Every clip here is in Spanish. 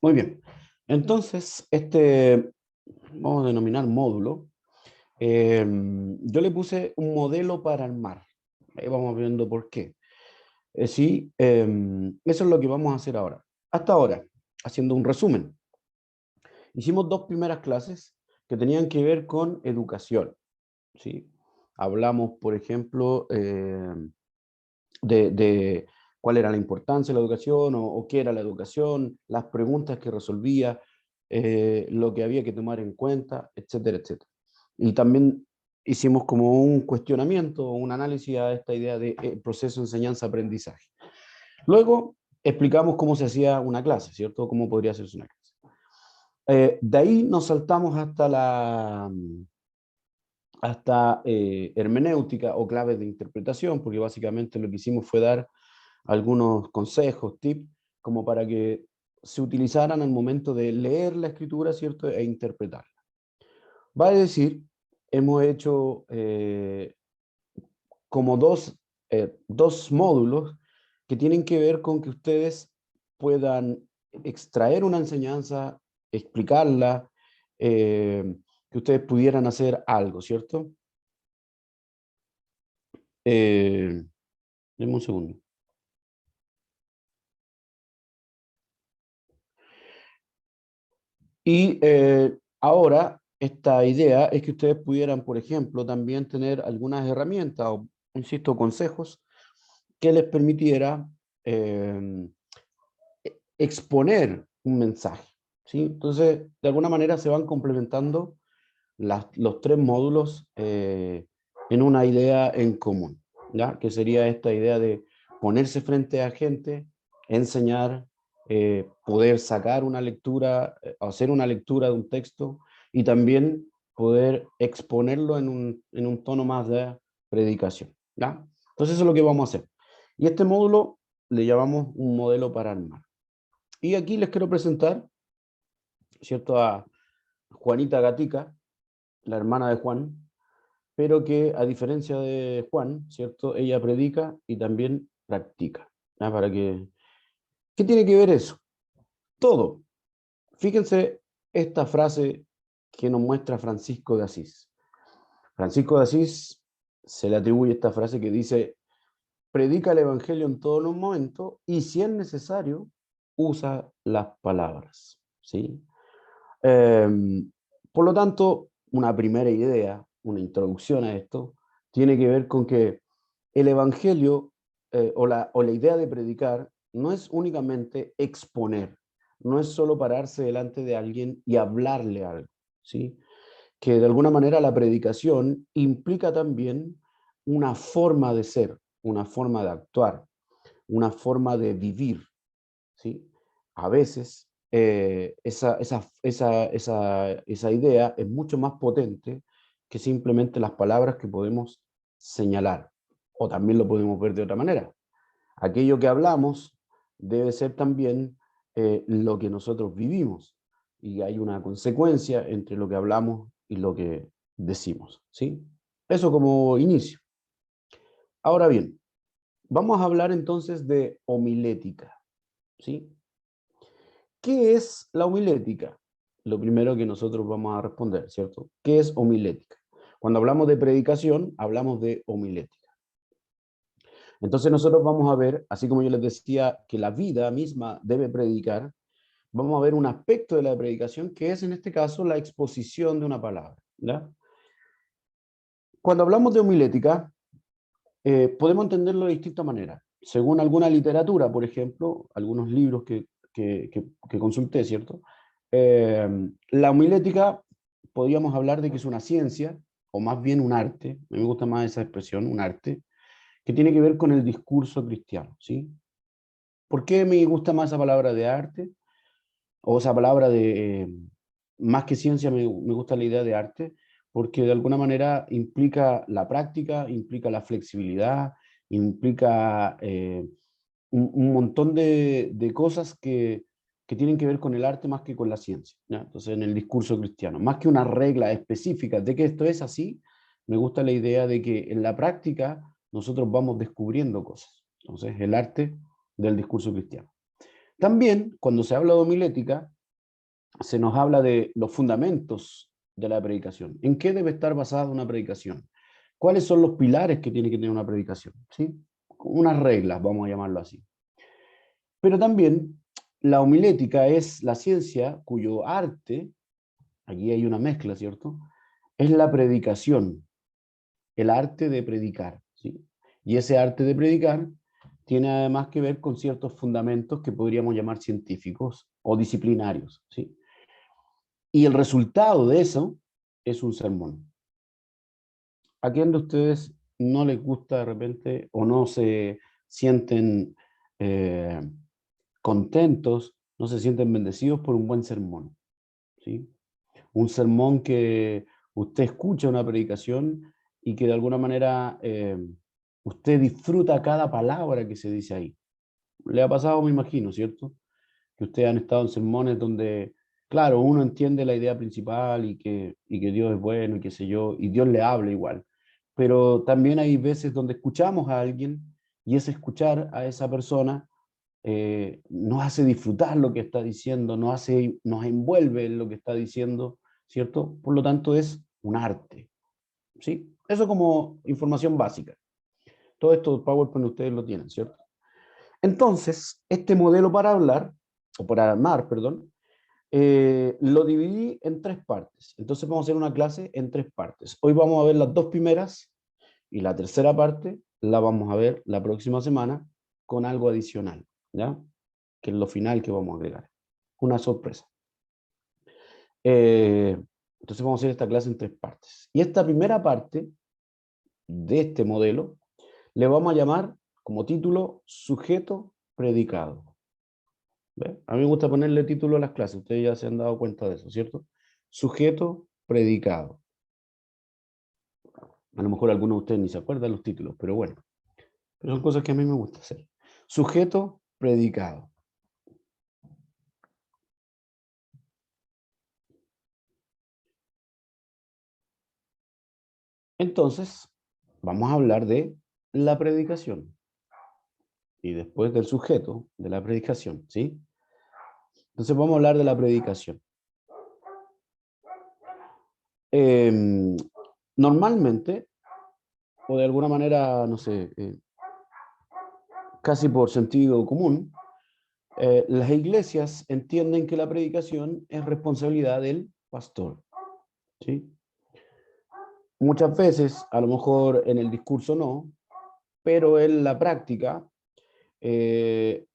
Muy bien. Entonces, vamos a denominar módulo. Yo le puse un modelo para armar. Ahí vamos viendo por qué. Sí, eso es lo que vamos a hacer ahora. Hasta ahora, haciendo un resumen. Hicimos dos primeras clases que tenían que ver con educación. ¿Sí? Hablamos, por ejemplo, de cuál era la importancia de la educación o qué era la educación, las preguntas que resolvía, lo que había que tomar en cuenta, etcétera, etcétera. Y también hicimos como un cuestionamiento, un análisis a esta idea de proceso de enseñanza-aprendizaje. Luego explicamos cómo se hacía una clase, ¿cierto? Cómo podría hacerse una clase. De ahí nos saltamos hasta hermenéutica o claves de interpretación, porque básicamente lo que hicimos fue dar algunos consejos, tips, como para que se utilizaran al momento de leer la escritura, ¿cierto? E interpretarla. Va a decir, hemos hecho como dos módulos que tienen que ver con que ustedes puedan extraer una enseñanza, explicarla, que ustedes pudieran hacer algo, ¿cierto? Denme un segundo. Y ahora esta idea es que ustedes pudieran, por ejemplo, también tener algunas herramientas o, insisto, consejos que les permitiera eh, exponer un mensaje. ¿Sí? Entonces, de alguna manera se van complementando los tres módulos en una idea en común, ¿ya? Que sería esta idea de ponerse frente a gente, enseñar, poder sacar una lectura, hacer una lectura de un texto y también poder exponerlo en un tono más de predicación, ¿ya? Entonces eso es lo que vamos a hacer. Y este módulo le llamamos un modelo para armar. Y aquí les quiero presentar, ¿cierto?, a Juanita Gatica, la hermana de Juan, pero que a diferencia de Juan, ¿cierto? Ella predica y también practica. ¿Ya? ¿Qué tiene que ver eso? Todo. Fíjense esta frase que nos muestra Francisco de Asís. Francisco de Asís se le atribuye esta frase que dice, predica el evangelio en todos los momentos y si es necesario, usa las palabras. ¿Sí? Eh, por lo tanto, una primera idea, una introducción a esto, tiene que ver con que el evangelio o la idea de predicar no es únicamente exponer, no es solo pararse delante de alguien y hablarle algo, ¿sí? Que de alguna manera la predicación implica también una forma de ser, una forma de actuar, una forma de vivir, ¿sí? A veces esa idea es mucho más potente que simplemente las palabras que podemos señalar, o también lo podemos ver de otra manera. Aquello que hablamos debe ser también lo que nosotros vivimos, y hay una consecuencia entre lo que hablamos y lo que decimos, ¿sí? Eso como inicio. Ahora bien, vamos a hablar entonces de homilética, ¿sí? ¿Qué es la homilética? Lo primero que nosotros vamos a responder, ¿cierto? ¿Qué es homilética? Cuando hablamos de predicación, hablamos de homilética. Entonces nosotros vamos a ver, así como yo les decía que la vida misma debe predicar, vamos a ver un aspecto de la predicación que es en este caso la exposición de una palabra, ¿ya? Cuando hablamos de homilética, podemos entenderlo de distintas maneras. Según alguna literatura, por ejemplo, algunos libros que consulté, ¿cierto? La homilética, podríamos hablar de que es una ciencia, o más bien un arte, a mí me gusta más esa expresión, un arte, que tiene que ver con el discurso cristiano, ¿sí? ¿Por qué me gusta más esa palabra de arte? O esa palabra de, más que ciencia, me gusta la idea de arte, porque de alguna manera implica la práctica, implica la flexibilidad, implica un montón de cosas que tienen que ver con el arte más que con la ciencia, ¿ya? Entonces, en el discurso cristiano, más que una regla específica de que esto es así, me gusta la idea de que en la práctica nosotros vamos descubriendo cosas. Entonces, el arte del discurso cristiano. También, cuando se habla de homilética, se nos habla de los fundamentos de la predicación. ¿En qué debe estar basada una predicación? ¿Cuáles son los pilares que tiene que tener una predicación? ¿Sí? Unas reglas, vamos a llamarlo así. Pero también la homilética es la ciencia cuyo arte, aquí hay una mezcla, ¿cierto? Es la predicación, el arte de predicar, ¿sí? Y ese arte de predicar tiene además que ver con ciertos fundamentos que podríamos llamar científicos o disciplinarios, ¿sí? Y el resultado de eso es un sermón. ¿A quién de ustedes no les gusta de repente o no se sienten eh, contentos, no se sienten bendecidos por un buen sermón? ¿Sí? Un sermón que usted escucha una predicación y que de alguna manera usted disfruta cada palabra que se dice ahí. Le ha pasado, me imagino, ¿cierto? Que ustedes han estado en sermones donde, claro, uno entiende la idea principal y que Dios es bueno y qué sé yo, y Dios le habla igual. Pero también hay veces donde escuchamos a alguien y ese escuchar a esa persona nos hace disfrutar lo que está diciendo, nos envuelve en lo que está diciendo, ¿cierto? Por lo tanto es un arte, ¿sí? Eso como información básica. Todo esto PowerPoint ustedes lo tienen, ¿cierto? Entonces, este modelo para hablar, o para armar, perdón, lo dividí en tres partes. Entonces vamos a hacer una clase en tres partes. Hoy vamos a ver las dos primeras y la tercera parte la vamos a ver la próxima semana con algo adicional, ¿ya? Que es lo final que vamos a agregar. Una sorpresa. Entonces vamos a hacer esta clase en tres partes. Y esta primera parte de este modelo le vamos a llamar como título sujeto predicado. ¿Ve? A mí me gusta ponerle título a las clases, ustedes ya se han dado cuenta de eso, ¿cierto? Sujeto predicado. A lo mejor algunos de ustedes ni se acuerdan de los títulos, pero bueno, pero son cosas que a mí me gusta hacer. Sujeto predicado. Entonces, vamos a hablar de la predicación y después del sujeto de la predicación, ¿sí? Entonces vamos a hablar de la predicación. Eh, Normalmente, o de alguna manera, no sé, casi por sentido común, las iglesias entienden que la predicación es responsabilidad del pastor, ¿sí? Muchas veces, a lo mejor en el discurso no, pero en la práctica eh,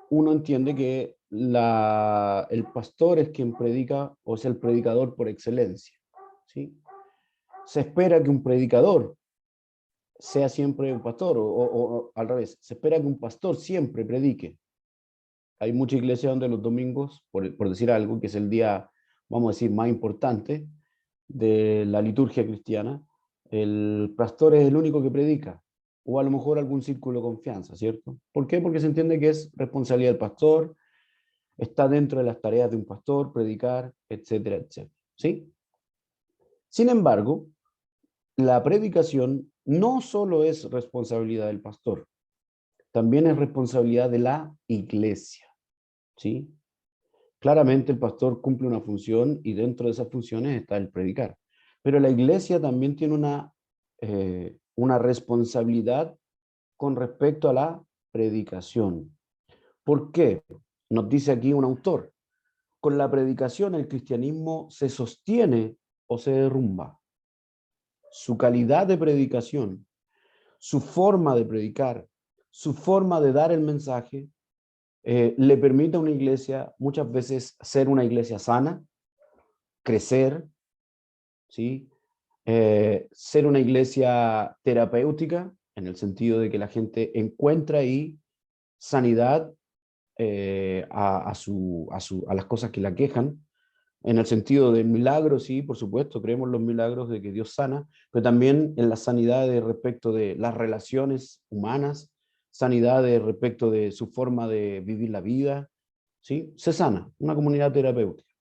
uno entiende que el pastor es quien predica o es el predicador por excelencia, ¿sí? Se espera que un predicador sea siempre un pastor o al revés, se espera que un pastor siempre predique. Hay muchas iglesias donde los domingos, por decir algo, que es el día, vamos a decir, más importante de la liturgia cristiana, el pastor es el único que predica, o a lo mejor algún círculo de confianza, ¿cierto? ¿Por qué? Porque se entiende que es responsabilidad del pastor, está dentro de las tareas de un pastor, predicar, etcétera, etcétera, ¿sí? Sin embargo, la predicación no solo es responsabilidad del pastor, también es responsabilidad de la iglesia, ¿sí? Claramente el pastor cumple una función y dentro de esas funciones está el predicar. Pero la iglesia también tiene una responsabilidad con respecto a la predicación. ¿Por qué? Nos dice aquí un autor. Con la predicación el cristianismo se sostiene o se derrumba. Su calidad de predicación, su forma de predicar, su forma de dar el mensaje, le permite a una iglesia muchas veces ser una iglesia sana, crecer, ¿sí? Ser una iglesia terapéutica, en el sentido de que la gente encuentra ahí sanidad a las cosas que la quejan, en el sentido de milagros, sí, por supuesto, creemos en los milagros de que Dios sana, pero también en la sanidad respecto de las relaciones humanas, sanidad respecto de su forma de vivir la vida, ¿sí? Se sana, una comunidad terapéutica.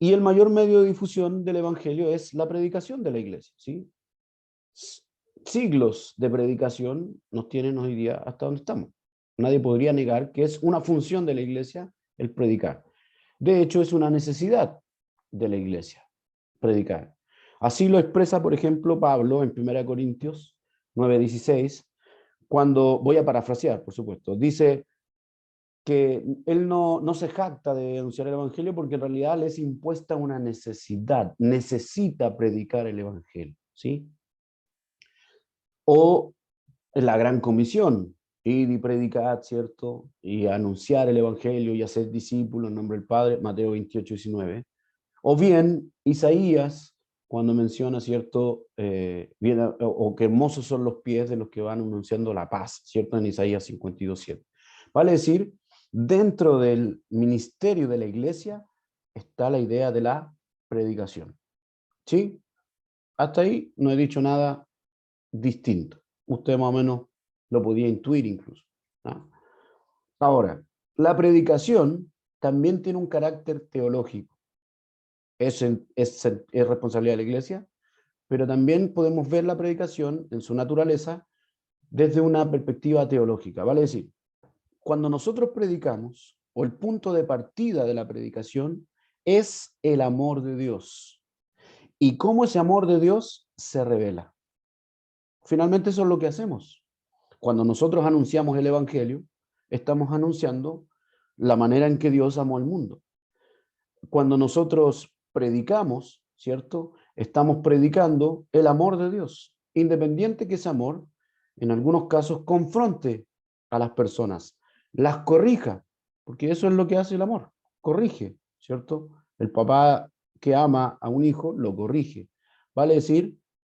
Y el mayor medio de difusión del evangelio es la predicación de la iglesia, ¿sí? Siglos de predicación nos tienen hoy día hasta donde estamos. Nadie podría negar que es una función de la iglesia el predicar. De hecho, es una necesidad de la iglesia, predicar. Así lo expresa, por ejemplo, Pablo en 1 Corintios 9:16, cuando, voy a parafrasear, por supuesto, dice que él no se jacta de anunciar el Evangelio porque en realidad le es impuesta una necesidad, necesita predicar el Evangelio, ¿sí? O la gran comisión, ir y predicar, ¿cierto? Y anunciar el Evangelio y hacer discípulos en nombre del Padre, Mateo 28:19. O bien Isaías, cuando menciona, ¿cierto? O que hermosos son los pies de los que van anunciando la paz, ¿cierto? En Isaías 52:7. Vale decir, dentro del ministerio de la iglesia está la idea de la predicación. ¿Sí? Hasta ahí no he dicho nada distinto. Usted más o menos lo podía intuir incluso, ¿no? Ahora, la predicación también tiene un carácter teológico. Es responsabilidad de la iglesia, pero también podemos ver la predicación en su naturaleza desde una perspectiva teológica. Vale decir, cuando nosotros predicamos, o el punto de partida de la predicación, es el amor de Dios. Y cómo ese amor de Dios se revela. Finalmente eso es lo que hacemos. Cuando nosotros anunciamos el Evangelio, estamos anunciando la manera en que Dios amó al mundo. Cuando nosotros predicamos, ¿cierto? Estamos predicando el amor de Dios, independiente que ese amor, en algunos casos, confronte a las personas, las corrija, porque eso es lo que hace el amor, corrige, ¿cierto? El papá que ama a un hijo lo corrige. Vale decir,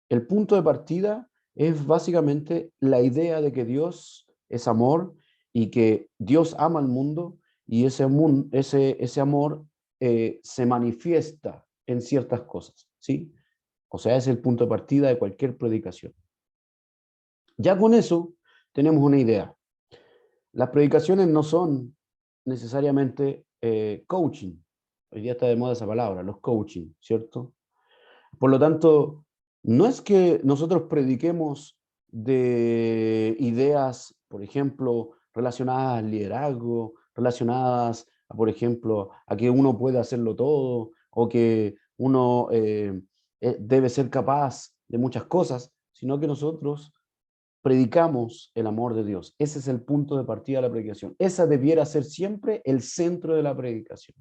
el punto de partida es básicamente la idea de que Dios es amor y que Dios ama al mundo y ese amor se manifiesta en ciertas cosas, ¿sí? O sea, es el punto de partida de cualquier predicación. Ya con eso tenemos una idea. Las predicaciones no son necesariamente coaching. Hoy día está de moda esa palabra, los coaching, ¿cierto? Por lo tanto, no es que nosotros prediquemos de ideas, por ejemplo, relacionadas al liderazgo, relacionadas, por ejemplo, a que uno puede hacerlo todo o que uno debe ser capaz de muchas cosas, sino que nosotros predicamos el amor de Dios. Ese es el punto de partida de la predicación. Esa debiera ser siempre el centro de la predicación.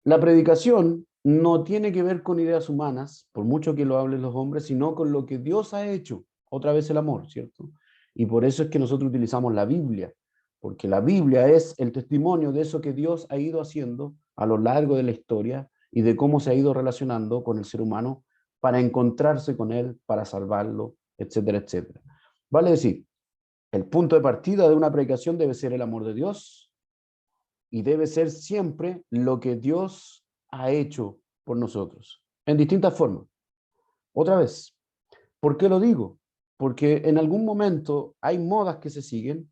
La predicación no tiene que ver con ideas humanas, por mucho que lo hablen los hombres, sino con lo que Dios ha hecho. Otra vez el amor, ¿cierto? Y por eso es que nosotros utilizamos la Biblia, porque la Biblia es el testimonio de eso que Dios ha ido haciendo a lo largo de la historia y de cómo se ha ido relacionando con el ser humano para encontrarse con él, para salvarlo, etcétera, etcétera. Vale decir, el punto de partida de una predicación debe ser el amor de Dios, y debe ser siempre lo que Dios ha hecho por nosotros, en distintas formas. Otra vez, ¿por qué lo digo? Porque en algún momento hay modas que se siguen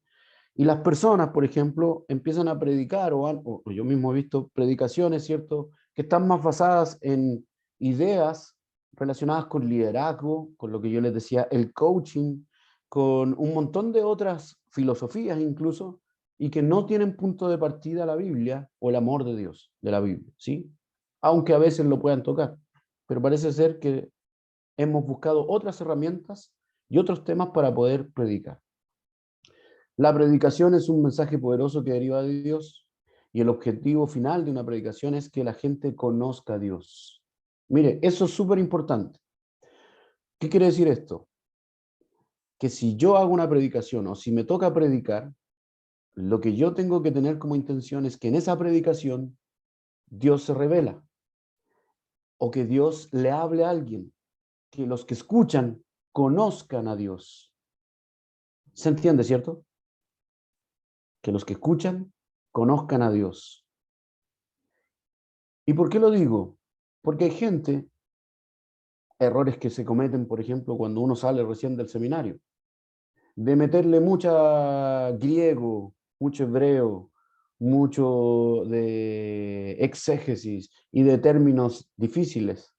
y las personas, por ejemplo, empiezan a predicar o yo mismo he visto predicaciones, ¿cierto?, que están más basadas en ideas relacionadas con liderazgo, con lo que yo les decía, el coaching, con un montón de otras filosofías incluso, y que no tienen punto de partida la Biblia o el amor de Dios de la Biblia, ¿sí? Aunque a veces lo puedan tocar, pero parece ser que hemos buscado otras herramientas y otros temas para poder predicar. La predicación es un mensaje poderoso que deriva de Dios y el objetivo final de una predicación es que la gente conozca a Dios. Mire, eso es súper importante. ¿Qué quiere decir esto? Que si yo hago una predicación o si me toca predicar, lo que yo tengo que tener como intención es que en esa predicación Dios se revela o que Dios le hable a alguien, que los que escuchan conozcan a Dios. ¿Se entiende, cierto? Que los que escuchan conozcan a Dios. ¿Y por qué lo digo? Porque hay gente, errores que se cometen, por ejemplo, cuando uno sale recién del seminario, de meterle mucha griego, mucho hebreo, mucho de exégesis y de términos difíciles.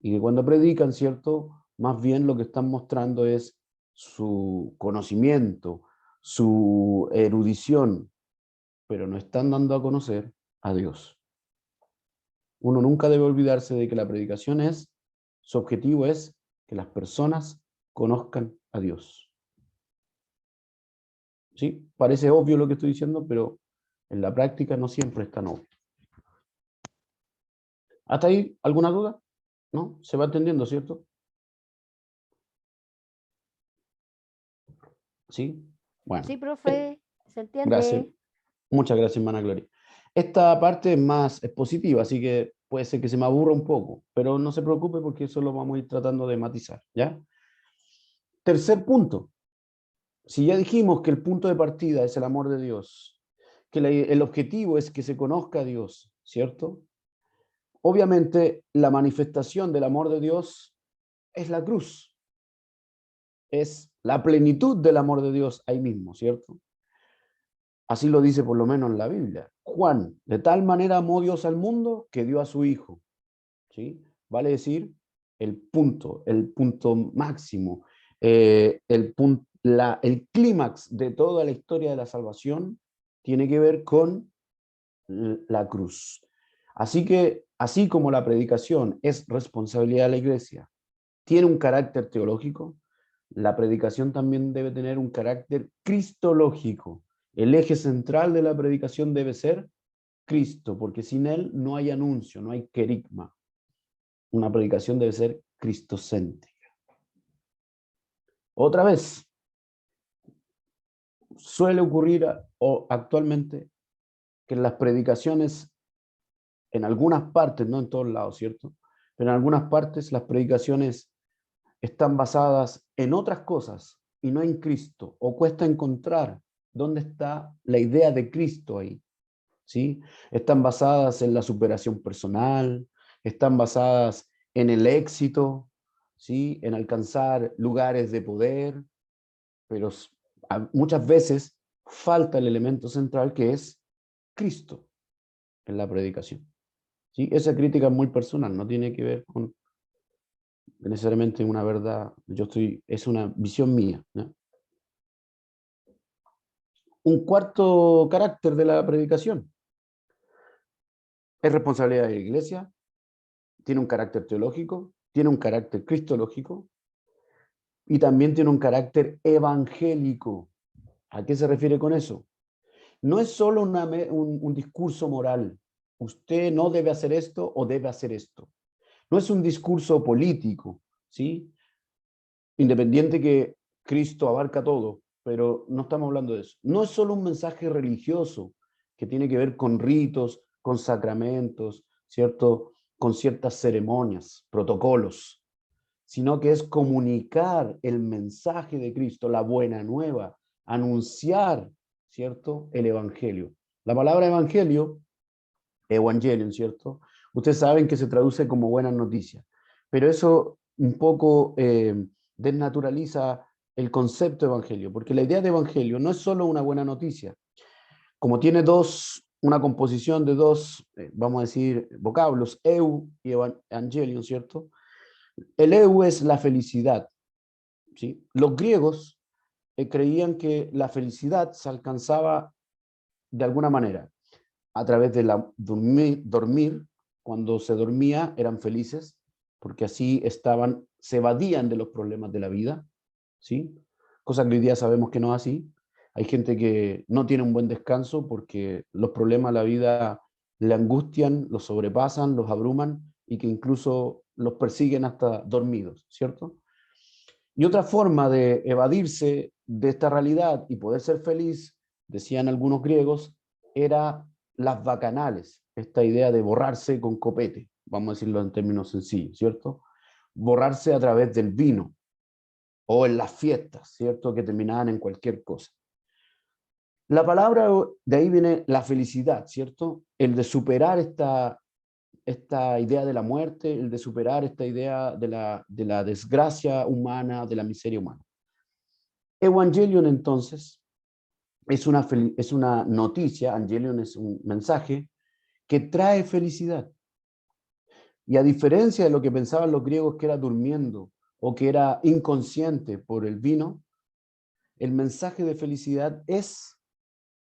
Y que cuando predican, ¿cierto? Más bien lo que están mostrando es su conocimiento, su erudición, pero no están dando a conocer a Dios. Uno nunca debe olvidarse de que la predicación su objetivo es que las personas conozcan a Dios. ¿Sí? Parece obvio lo que estoy diciendo, pero en la práctica no siempre es tan obvio. ¿Hasta ahí alguna duda? ¿No? ¿Se va entendiendo, cierto? ¿Sí? Bueno. Sí, profe, se Gracias. entiende. Muchas gracias, hermana Gloria. Esta parte es más expositiva, así que puede ser que se me aburra un poco, pero no se preocupe porque eso lo vamos a ir tratando de matizar, ¿ya? Tercer punto. Si ya dijimos que el punto de partida es el amor de Dios, que el objetivo es que se conozca a Dios, ¿cierto? Obviamente, la manifestación del amor de Dios es la cruz, es la plenitud del amor de Dios ahí mismo, ¿cierto? Así lo dice por lo menos en la Biblia. Juan, de tal manera amó Dios al mundo que dio a su Hijo, ¿sí? Vale decir, el punto máximo, el clímax de toda la historia de la salvación tiene que ver con la cruz. Así que, así como la predicación es responsabilidad de la iglesia, tiene un carácter teológico, la predicación también debe tener un carácter cristológico. El eje central de la predicación debe ser Cristo, porque sin él no hay anuncio, no hay querigma. Una predicación debe ser cristocéntrica. Otra vez, suele ocurrir o actualmente que en las predicaciones, en algunas partes, no en todos lados, ¿cierto? Pero en algunas partes las predicaciones están basadas en otras cosas y no en Cristo, o cuesta encontrar dónde está la idea de Cristo ahí, ¿sí? Están basadas en la superación personal, están basadas en el éxito, ¿sí? En alcanzar lugares de poder, pero muchas veces falta el elemento central que es Cristo en la predicación, ¿sí? Esa crítica es muy personal, no tiene que ver con necesariamente una verdad, es una visión mía, ¿no? Un cuarto carácter de la predicación es responsabilidad de la iglesia, tiene un carácter teológico, tiene un carácter cristológico y también tiene un carácter evangélico. ¿A qué se refiere con eso? No es solo un discurso moral. Usted no debe hacer esto o debe hacer esto. No es un discurso político, ¿sí? Independiente que Cristo abarca todo, pero no estamos hablando de eso. No es solo un mensaje religioso que tiene que ver con ritos, con sacramentos, ¿cierto? Con ciertas ceremonias, protocolos, sino que es comunicar el mensaje de Cristo, la buena nueva, anunciar, ¿cierto? El evangelio. La palabra evangelio, evangelion, ¿cierto? Ustedes saben que se traduce como buenas noticias, pero eso un poco desnaturaliza el concepto de evangelio, porque la idea de evangelio no es solo una buena noticia, como tiene una composición de dos, vamos a decir, vocablos, eu y evangelion, ¿cierto? El eu es la felicidad, ¿sí? Los griegos creían que la felicidad se alcanzaba de alguna manera a través de dormir. Cuando se dormía eran felices, porque así se evadían de los problemas de la vida, ¿sí? Cosa que hoy día sabemos que no es así. Hay gente que no tiene un buen descanso porque los problemas de la vida le angustian, los sobrepasan, los abruman y que incluso los persiguen hasta dormidos, ¿cierto? Y otra forma de evadirse de esta realidad y poder ser feliz, decían algunos griegos, era las bacanales, esta idea de borrarse con copete, vamos a decirlo en términos sencillos, ¿cierto? Borrarse a través del vino o en las fiestas, ¿cierto? Que terminaban en cualquier cosa. La palabra, de ahí viene la felicidad, ¿cierto? El de superar esta idea de la muerte, el de superar esta idea de la desgracia humana, de la miseria humana. Evangelion, entonces, es una noticia, Evangelion es un mensaje que trae felicidad. Y a diferencia de lo que pensaban los griegos que era durmiendo o que era inconsciente por el vino, el mensaje de felicidad es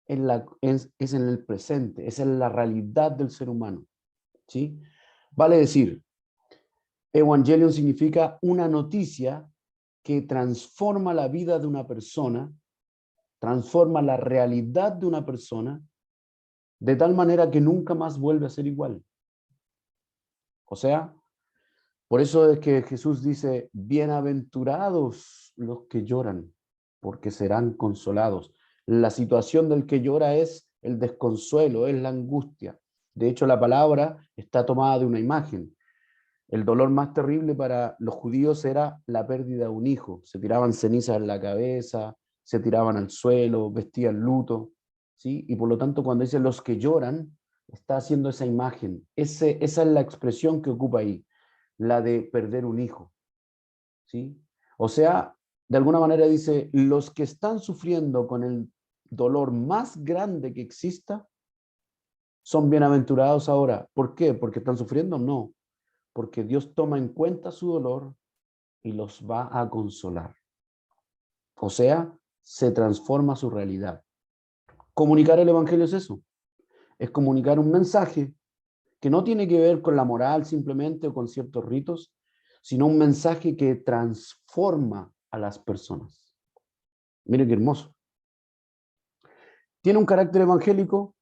es en el presente, es en la realidad del ser humano, ¿sí? Vale decir, Evangelion significa una noticia que transforma la vida de una persona, transforma la realidad de una persona, de tal manera que nunca más vuelve a ser igual. O sea, por eso es que Jesús dice, bienaventurados los que lloran, porque serán consolados. La situación del que llora es el desconsuelo, es la angustia. De hecho, la palabra está tomada de una imagen. El dolor más terrible para los judíos era la pérdida de un hijo. Se tiraban cenizas en la cabeza, se tiraban al suelo, vestían luto, ¿sí? Y por lo tanto, cuando dice los que lloran, está haciendo esa imagen. Esa es la expresión que ocupa ahí, la de perder un hijo, ¿sí? O sea, de alguna manera dice, los que están sufriendo con el dolor más grande que exista, son bienaventurados ahora. ¿Por qué? ¿Porque están sufriendo? No, porque Dios toma en cuenta su dolor y los va a consolar. O sea, se transforma su realidad. Comunicar el Evangelio es eso, es comunicar un mensaje que no tiene que ver con la moral simplemente o con ciertos ritos, sino un mensaje que transforma a las personas. Mire qué hermoso. Tiene un carácter evangélico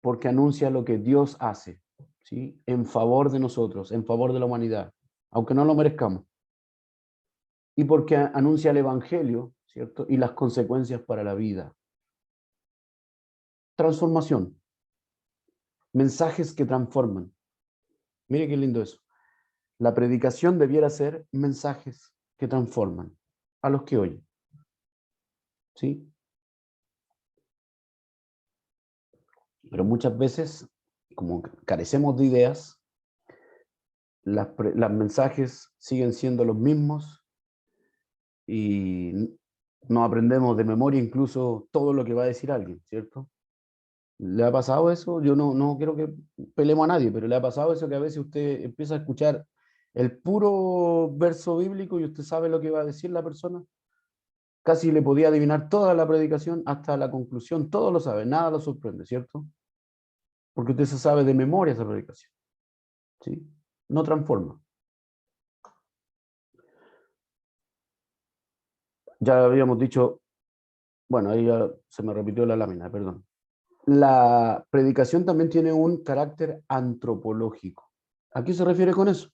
porque anuncia lo que Dios hace, ¿sí? En favor de nosotros, en favor de la humanidad, aunque no lo merezcamos. Y porque anuncia el Evangelio, ¿cierto? Y las consecuencias para la vida. Transformación. Mensajes que transforman. Mire qué lindo eso. La predicación debiera ser mensajes que transforman a los que oyen. ¿Sí? Pero muchas veces, como carecemos de ideas, las mensajes siguen siendo los mismos y no aprendemos de memoria incluso todo lo que va a decir alguien, ¿cierto? ¿Le ha pasado eso? Yo no quiero que peleemos a nadie, pero ¿le ha pasado eso que a veces usted empieza a escuchar el puro verso bíblico y usted sabe lo que va a decir la persona? Casi le podía adivinar toda la predicación hasta la conclusión, todo lo sabe, nada lo sorprende, ¿cierto? Porque usted se sabe de memoria esa predicación, ¿sí? No transforma. Ya habíamos dicho, bueno, ahí ya se me repitió la lámina, perdón. La predicación también tiene un carácter antropológico. ¿A qué se refiere con eso?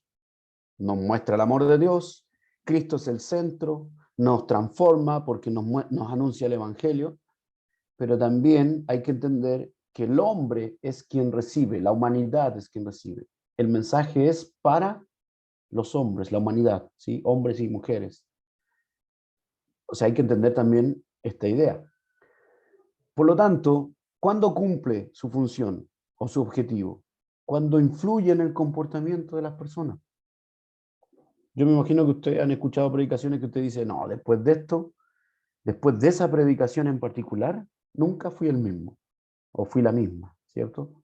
Nos muestra el amor de Dios, Cristo es el centro, nos transforma porque nos anuncia el Evangelio, pero también hay que entender que el hombre es quien recibe, la humanidad es quien recibe. El mensaje es para los hombres, la humanidad, ¿sí? Hombres y mujeres. O sea, hay que entender también esta idea. Por lo tanto, ¿cuándo cumple su función o su objetivo? Cuando influye en el comportamiento de las personas. Yo me imagino que ustedes han escuchado predicaciones que usted dice, no, después de esto, después de esa predicación en particular, nunca fui el mismo o fui la misma, ¿cierto?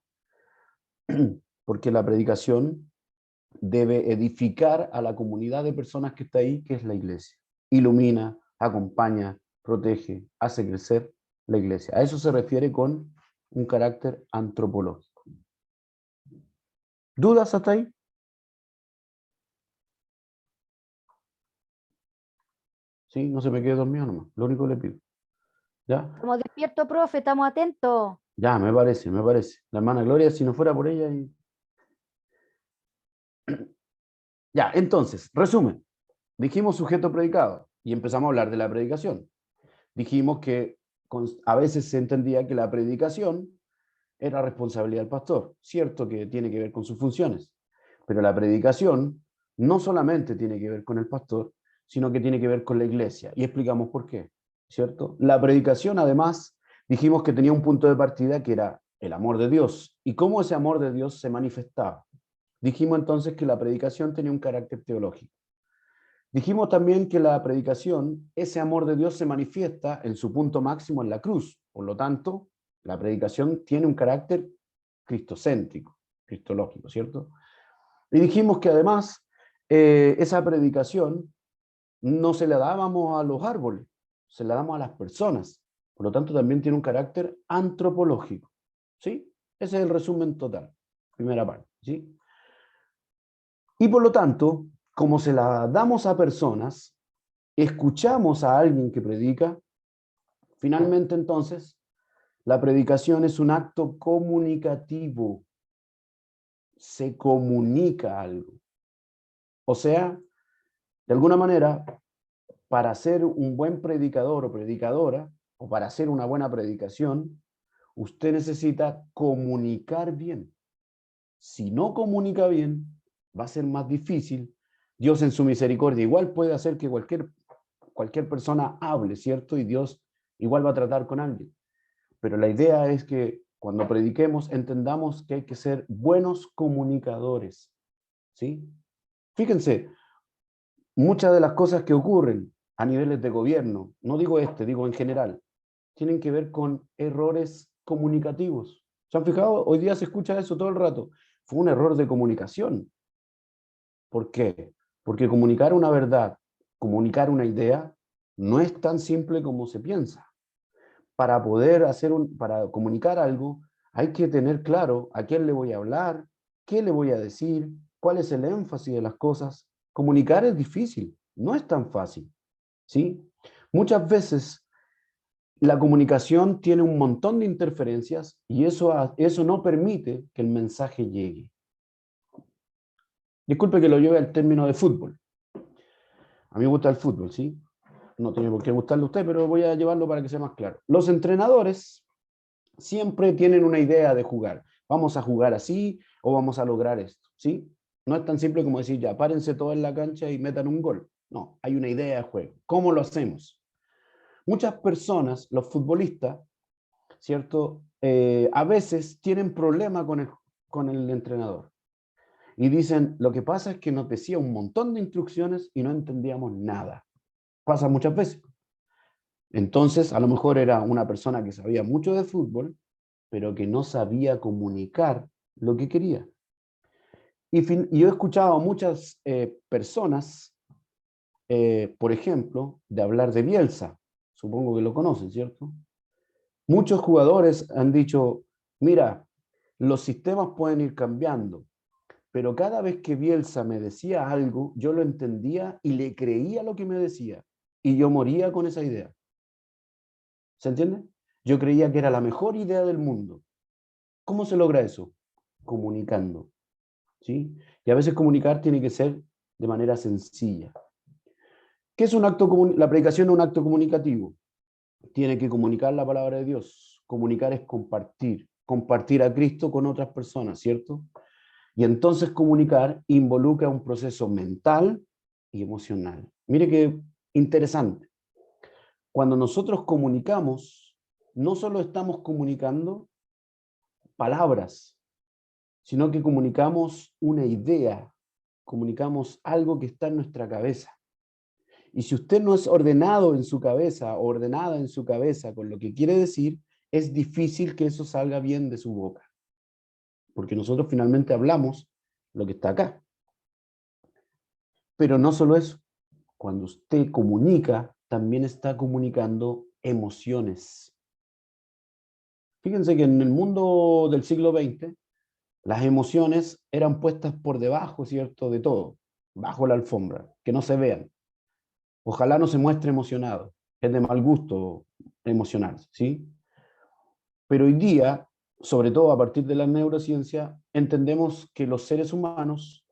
Porque la predicación debe edificar a la comunidad de personas que está ahí, que es la iglesia. Ilumina, acompaña, protege, hace crecer la iglesia. A eso se refiere con un carácter antropológico. ¿Dudas hasta ahí? Sí, no se me quede dormido nomás, lo único que le pido. ¿Ya? Estamos despiertos, profe, estamos atentos. Ya, me parece, me parece. La hermana Gloria, si no fuera por ella... Ya, entonces, resumen. Dijimos sujeto predicado y empezamos a hablar de la predicación. Dijimos que a veces se entendía que la predicación era responsabilidad del pastor. Cierto que tiene que ver con sus funciones, pero la predicación no solamente tiene que ver con el pastor, sino que tiene que ver con la iglesia. Y explicamos por qué, ¿cierto? La predicación, además, dijimos que tenía un punto de partida que era el amor de Dios y cómo ese amor de Dios se manifestaba. Dijimos entonces que la predicación tenía un carácter teológico. Dijimos también que la predicación, ese amor de Dios se manifiesta en su punto máximo en la cruz. Por lo tanto, la predicación tiene un carácter cristocéntrico, cristológico, ¿cierto? Y dijimos que además esa predicación no se la dábamos a los árboles, se la damos a las personas. Por lo tanto, también tiene un carácter antropológico. ¿Sí? Ese es el resumen total. Primera parte. ¿Sí? Y por lo tanto, como se la damos a personas, escuchamos a alguien que predica, finalmente entonces, la predicación es un acto comunicativo. Se comunica algo. O sea, de alguna manera, para ser un buen predicador o predicadora, o para hacer una buena predicación, usted necesita comunicar bien. Si no comunica bien, va a ser más difícil. Dios en su misericordia igual puede hacer que cualquier persona hable, ¿cierto? Y Dios igual va a tratar con alguien. Pero la idea es que cuando prediquemos entendamos que hay que ser buenos comunicadores, ¿sí? Fíjense, muchas de las cosas que ocurren a niveles de gobierno, no digo digo en general, tienen que ver con errores comunicativos. ¿Se han fijado? Hoy día se escucha eso todo el rato. Fue un error de comunicación. ¿Por qué? Porque comunicar una verdad, comunicar una idea, no es tan simple como se piensa. Para comunicar algo, hay que tener claro a quién le voy a hablar, qué le voy a decir, cuál es el énfasis de las cosas. Comunicar es difícil, no es tan fácil, ¿sí? Muchas veces la comunicación tiene un montón de interferencias y eso no permite que el mensaje llegue. Disculpe que lo lleve al término de fútbol. A mí me gusta el fútbol, ¿sí? No tiene por qué gustarle a usted, pero voy a llevarlo para que sea más claro. Los entrenadores siempre tienen una idea de jugar. Vamos a jugar así o vamos a lograr esto, ¿sí? No es tan simple como decir, ya, párense todos en la cancha y metan un gol. No, hay una idea de juego. ¿Cómo lo hacemos? Muchas personas, los futbolistas, ¿cierto? A veces tienen problema con el entrenador. Y dicen, lo que pasa es que nos decía un montón de instrucciones y no entendíamos nada. Pasa muchas veces. Entonces, a lo mejor era una persona que sabía mucho de fútbol, pero que no sabía comunicar lo que quería. Y yo he escuchado a muchas personas, por ejemplo, de hablar de Bielsa. Supongo que lo conocen, ¿cierto? Muchos jugadores han dicho, mira, los sistemas pueden ir cambiando, pero cada vez que Bielsa me decía algo, yo lo entendía y le creía lo que me decía. Y yo moría con esa idea. ¿Se entiende? Yo creía que era la mejor idea del mundo. ¿Cómo se logra eso? Comunicando, ¿sí? Y a veces comunicar tiene que ser de manera sencilla. ¿Qué es un la predicación es un acto comunicativo? Tiene que comunicar la palabra de Dios. Comunicar es compartir a Cristo con otras personas, ¿cierto? Y entonces comunicar involucra un proceso mental y emocional. Mire qué interesante. Cuando nosotros comunicamos, no solo estamos comunicando palabras, sino que comunicamos una idea, comunicamos algo que está en nuestra cabeza. Y si usted no es ordenado en su cabeza o ordenada en su cabeza con lo que quiere decir, es difícil que eso salga bien de su boca. Porque nosotros finalmente hablamos lo que está acá. Pero no solo eso. Cuando usted comunica, también está comunicando emociones. Fíjense que en el mundo del siglo XX, las emociones eran puestas por debajo, ¿cierto? De todo, bajo la alfombra, que no se vean. Ojalá no se muestre emocionado. Es de mal gusto emocionarse, ¿sí? Pero hoy día, sobre todo a partir de la neurociencia, entendemos que los seres humanos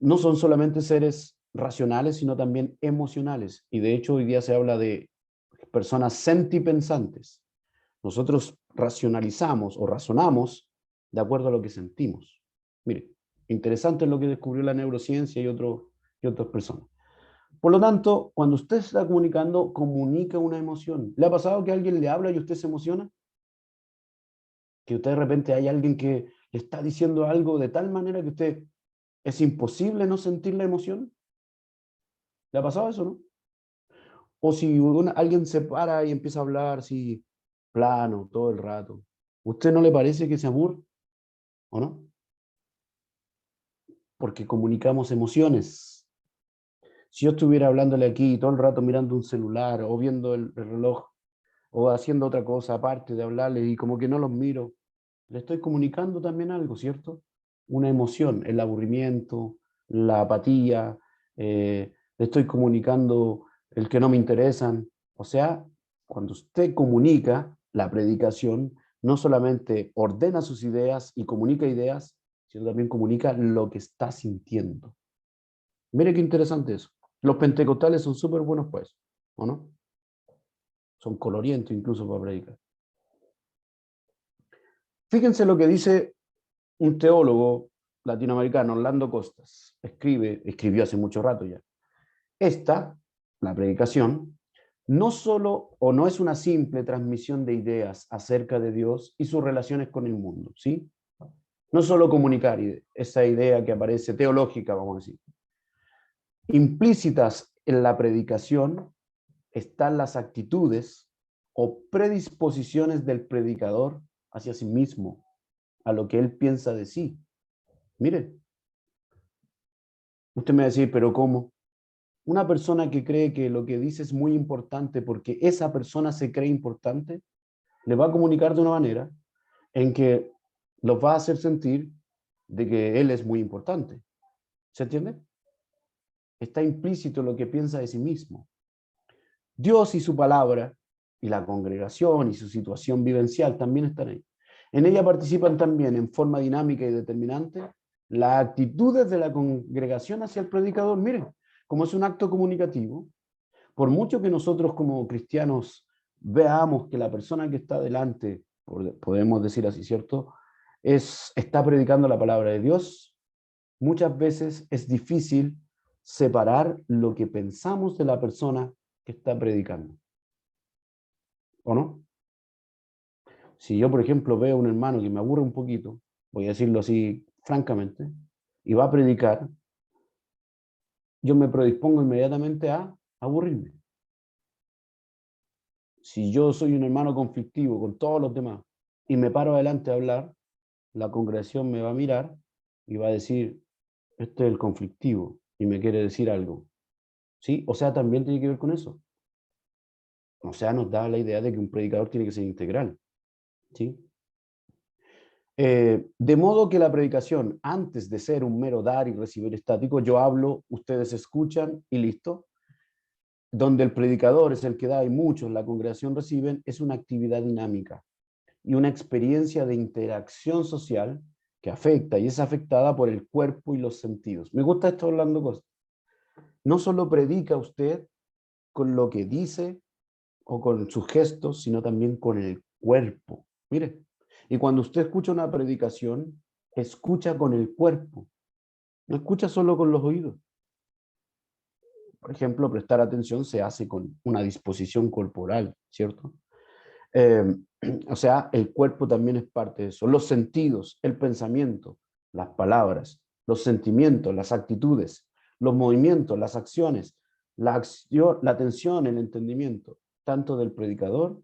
no son solamente seres racionales, sino también emocionales. Y de hecho hoy día se habla de personas sentipensantes. Nosotros racionalizamos o razonamos de acuerdo a lo que sentimos. Mire, interesante es lo que descubrió la neurociencia y otras personas. Por lo tanto, cuando usted está comunicando, comunica una emoción. ¿Le ha pasado que alguien le habla y usted se emociona? Que usted de repente hay alguien que le está diciendo algo de tal manera que usted es imposible no sentir la emoción. ¿Le ha pasado eso, no? O si alguien se para y empieza a hablar así, plano, todo el rato. ¿Usted no le parece que se aburre? ¿O no? Porque comunicamos emociones. Si yo estuviera hablándole aquí todo el rato mirando un celular o viendo el reloj, o haciendo otra cosa aparte de hablarles y como que no los miro, le estoy comunicando también algo, ¿cierto? Una emoción, el aburrimiento, la apatía, le estoy comunicando el que no me interesan. O sea, cuando usted comunica la predicación, no solamente ordena sus ideas y comunica ideas, sino también comunica lo que está sintiendo. Mire qué interesante eso. Los pentecostales son súper buenos pues, ¿o no? Son colorientos incluso para predicar. Fíjense lo que dice un teólogo latinoamericano, Orlando Costas. Escribió hace mucho rato ya. Esta, la predicación, no solo o no es una simple transmisión de ideas acerca de Dios y sus relaciones con el mundo, ¿sí? No solo comunicar esa idea que aparece teológica, vamos a decir. Implícitas en la predicación están las actitudes o predisposiciones del predicador hacia sí mismo, a lo que él piensa de sí. Mire, usted me va a decir, pero ¿cómo? Una persona que cree que lo que dice es muy importante porque esa persona se cree importante, le va a comunicar de una manera en que los va a hacer sentir de que él es muy importante. ¿Se entiende? Está implícito lo que piensa de sí mismo. Dios y su palabra, y la congregación y su situación vivencial también están ahí. En ella participan también en forma dinámica y determinante las actitudes de la congregación hacia el predicador. Miren, como es un acto comunicativo, por mucho que nosotros como cristianos veamos que la persona que está delante, podemos decir así, ¿cierto? Está predicando la palabra de Dios, muchas veces es difícil separar lo que pensamos de la persona que está predicando. ¿O no? Si yo, por ejemplo, veo a un hermano que me aburre un poquito, voy a decirlo así francamente, y va a predicar, yo me predispongo inmediatamente a aburrirme. Si yo soy un hermano conflictivo con todos los demás y me paro adelante a hablar, la congregación me va a mirar y va a decir, este es el conflictivo y me quiere decir algo. ¿Sí? O sea, también tiene que ver con eso. O sea, nos da la idea de que un predicador tiene que ser integral. ¿Sí? De modo que la predicación, antes de ser un mero dar y recibir estático, yo hablo, ustedes escuchan y listo. Donde el predicador es el que da y muchos la congregación reciben, es una actividad dinámica y una experiencia de interacción social que afecta y es afectada por el cuerpo y los sentidos. Me gusta esto hablando cosas. No solo predica usted con lo que dice o con sus gestos, sino también con el cuerpo. Mire, y cuando usted escucha una predicación, escucha con el cuerpo, no escucha solo con los oídos. Por ejemplo, prestar atención se hace con una disposición corporal, ¿cierto? Eh, o sea, el cuerpo también es parte de eso. Los sentidos, el pensamiento, las palabras, los sentimientos, las actitudes, los movimientos, las acciones, la acción, la atención, el entendimiento, tanto del predicador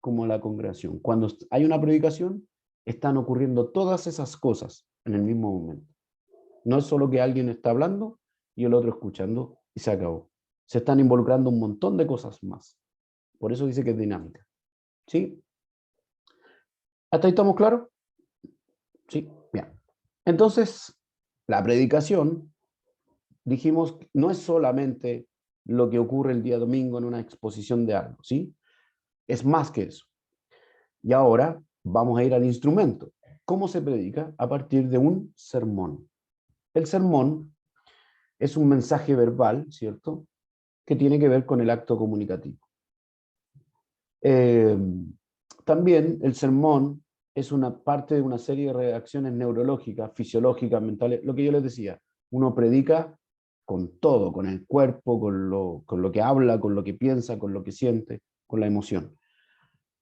como de la congregación. Cuando hay una predicación, están ocurriendo todas esas cosas en el mismo momento. No es solo que alguien está hablando y el otro escuchando y se acabó. Se están involucrando un montón de cosas más. Por eso dice que es dinámica. ¿Sí? ¿Hasta ahí estamos claros? Sí, bien. Entonces, la predicación, dijimos, no es solamente lo que ocurre el día domingo en una exposición de algo, ¿sí? Es más que eso. Y ahora vamos a ir al instrumento. ¿Cómo se predica? A partir de un sermón. El sermón es un mensaje verbal, ¿cierto? Que tiene que ver con el acto comunicativo. Eh, También el sermón es una parte de una serie de reacciones neurológicas, fisiológicas, mentales, lo que yo les decía, uno predica con todo, con el cuerpo, con lo que habla, con lo que piensa, con lo que siente, con la emoción.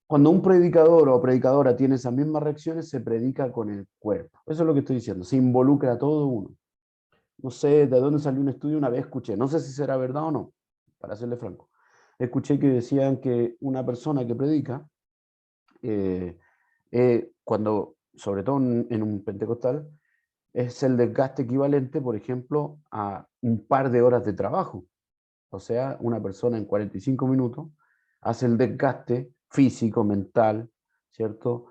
Cuando un predicador o predicadora tiene esas mismas reacciones, se predica con el cuerpo. Eso es lo que estoy diciendo, se involucra a todo uno. No sé de dónde salió un estudio, una vez escuché, no sé si será verdad o no, para serle franco. Escuché que decían que una persona que predica, cuando, sobre todo en un pentecostal, es el desgaste equivalente, por ejemplo, a un par de horas de trabajo. O sea, una persona en 45 minutos hace el desgaste físico, mental, ¿cierto?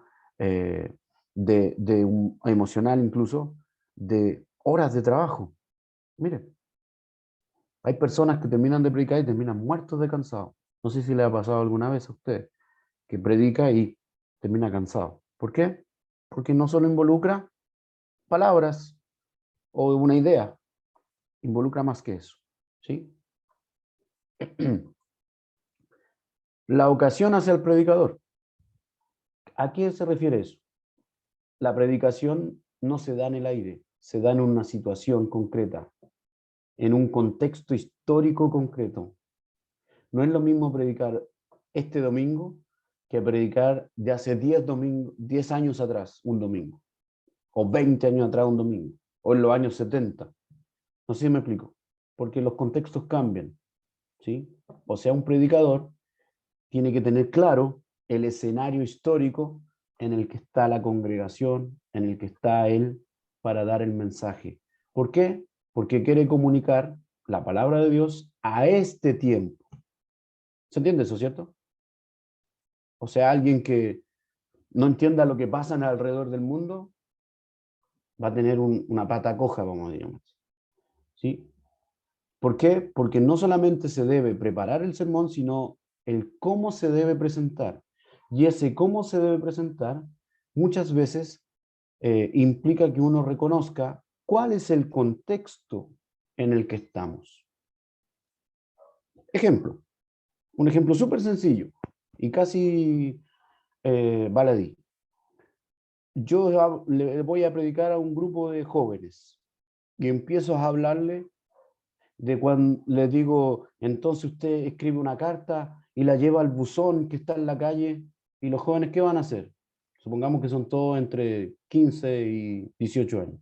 Emocional incluso, de horas de trabajo. Mire, hay personas que terminan de predicar y terminan muertos de cansado. No sé si le ha pasado alguna vez a usted que predica y termina cansado. ¿Por qué? Porque no solo involucra palabras o una idea, involucra más que eso, ¿sí? La ocasión hacia el predicador. ¿A qué se refiere eso? La predicación no se da en el aire, se da en una situación concreta, en un contexto histórico concreto. No es lo mismo predicar este domingo que predicar de hace 10 años atrás, un domingo, o 20 años atrás, un domingo, o en los años 70. No sé si me explico, porque los contextos cambian, ¿sí? O sea, un predicador tiene que tener claro el escenario histórico en el que está la congregación, en el que está él para dar el mensaje. ¿Por qué? Porque quiere comunicar la palabra de Dios a este tiempo. ¿Se entiende eso, cierto? O sea, alguien que no entienda lo que pasa alrededor del mundo va a tener una pata coja, como digamos. ¿Sí? ¿Por qué? Porque no solamente se debe preparar el sermón, sino el cómo se debe presentar. Y ese cómo se debe presentar muchas veces implica que uno reconozca cuál es el contexto en el que estamos. Ejemplo, un ejemplo súper sencillo y casi baladí. Yo le voy a predicar a un grupo de jóvenes y empiezo a hablarle de cuando les digo, entonces usted escribe una carta y la lleva al buzón que está en la calle, y los jóvenes, ¿qué van a hacer? Supongamos que son todos entre 15 y 18 años.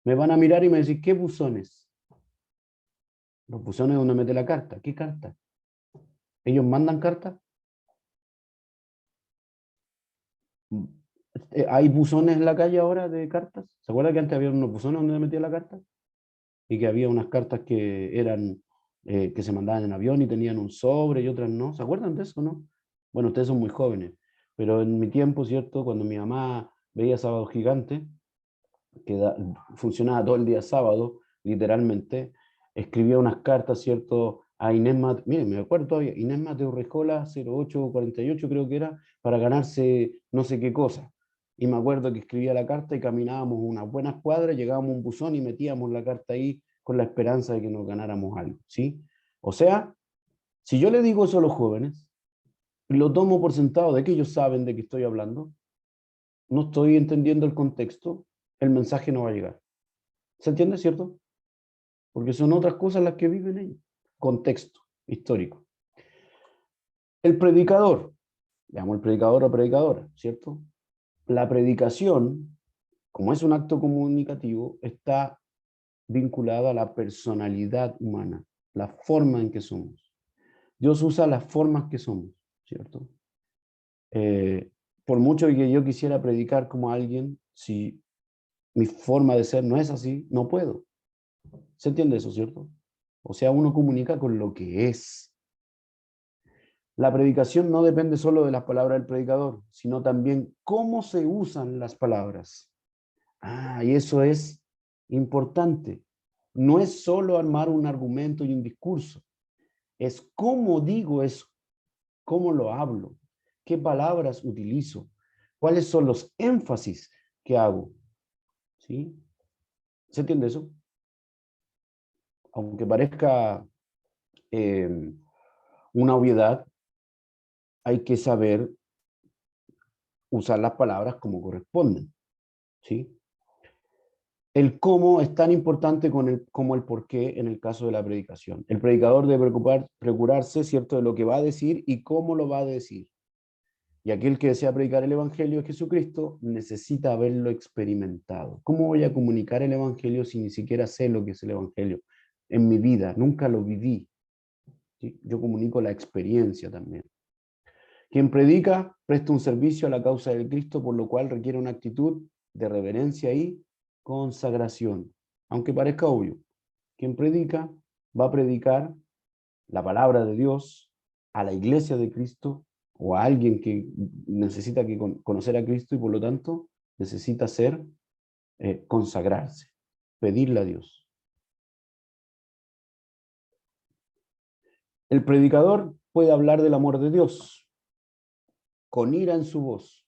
Me van a mirar y me decir, ¿qué buzones? Los buzones donde mete la carta. ¿Qué carta? ¿Ellos mandan carta? ¿Hay buzones en la calle ahora de cartas? ¿Se acuerda que antes había unos buzones donde metía la carta? Y que había unas cartas que eran, que se mandaban en avión y tenían un sobre y otras no. ¿Se acuerdan de eso, no? Bueno, ustedes son muy jóvenes, pero en mi tiempo, ¿cierto? Cuando mi mamá veía Sábado Gigante, que funcionaba todo el día sábado, literalmente, escribía unas cartas, ¿cierto? A Inés Mateo, miren, me acuerdo todavía, Inés Mateo Rejola, 0848 creo que era, para ganarse no sé qué cosa. Y me acuerdo que escribía la carta y caminábamos unas buenas cuadras, llegábamos a un buzón y metíamos la carta ahí con la esperanza de que nos ganáramos algo, ¿sí? O sea, si yo le digo eso a los jóvenes, lo tomo por sentado de que ellos saben de qué estoy hablando, no estoy entendiendo el contexto, el mensaje no va a llegar. ¿Se entiende, cierto? Porque son otras cosas las que viven ellos. Contexto histórico. El predicador, llamo el predicador o predicadora, ¿cierto? La predicación, como es un acto comunicativo, está vinculada a la personalidad humana, la forma en que somos. Dios usa las formas que somos, ¿cierto? Por mucho que yo quisiera predicar como alguien, si mi forma de ser no es así, no puedo. ¿Se entiende eso, cierto? O sea, uno comunica con lo que es. La predicación no depende solo de las palabras del predicador, sino también cómo se usan las palabras. Ah, y eso es importante. No es solo armar un argumento y un discurso, es cómo digo eso, cómo lo hablo, qué palabras utilizo, cuáles son los énfasis que hago. ¿Sí? ¿Se entiende eso? Aunque parezca una obviedad, hay que saber usar las palabras como corresponden, ¿sí? El cómo es tan importante como el por qué en el caso de la predicación. El predicador debe procurarse, ¿cierto?, de lo que va a decir y cómo lo va a decir. Y aquel que desea predicar el Evangelio de Jesucristo necesita haberlo experimentado. ¿Cómo voy a comunicar el Evangelio si ni siquiera sé lo que es el Evangelio? En mi vida, nunca lo viví. ¿Sí? Yo comunico la experiencia también. Quien predica presta un servicio a la causa de Cristo, por lo cual requiere una actitud de reverencia y consagración. Aunque parezca obvio, quien predica va a predicar la palabra de Dios a la iglesia de Cristo o a alguien que necesita conocer a Cristo y por lo tanto necesita consagrarse, pedirle a Dios. El predicador puede hablar del amor de Dios con ira en su voz.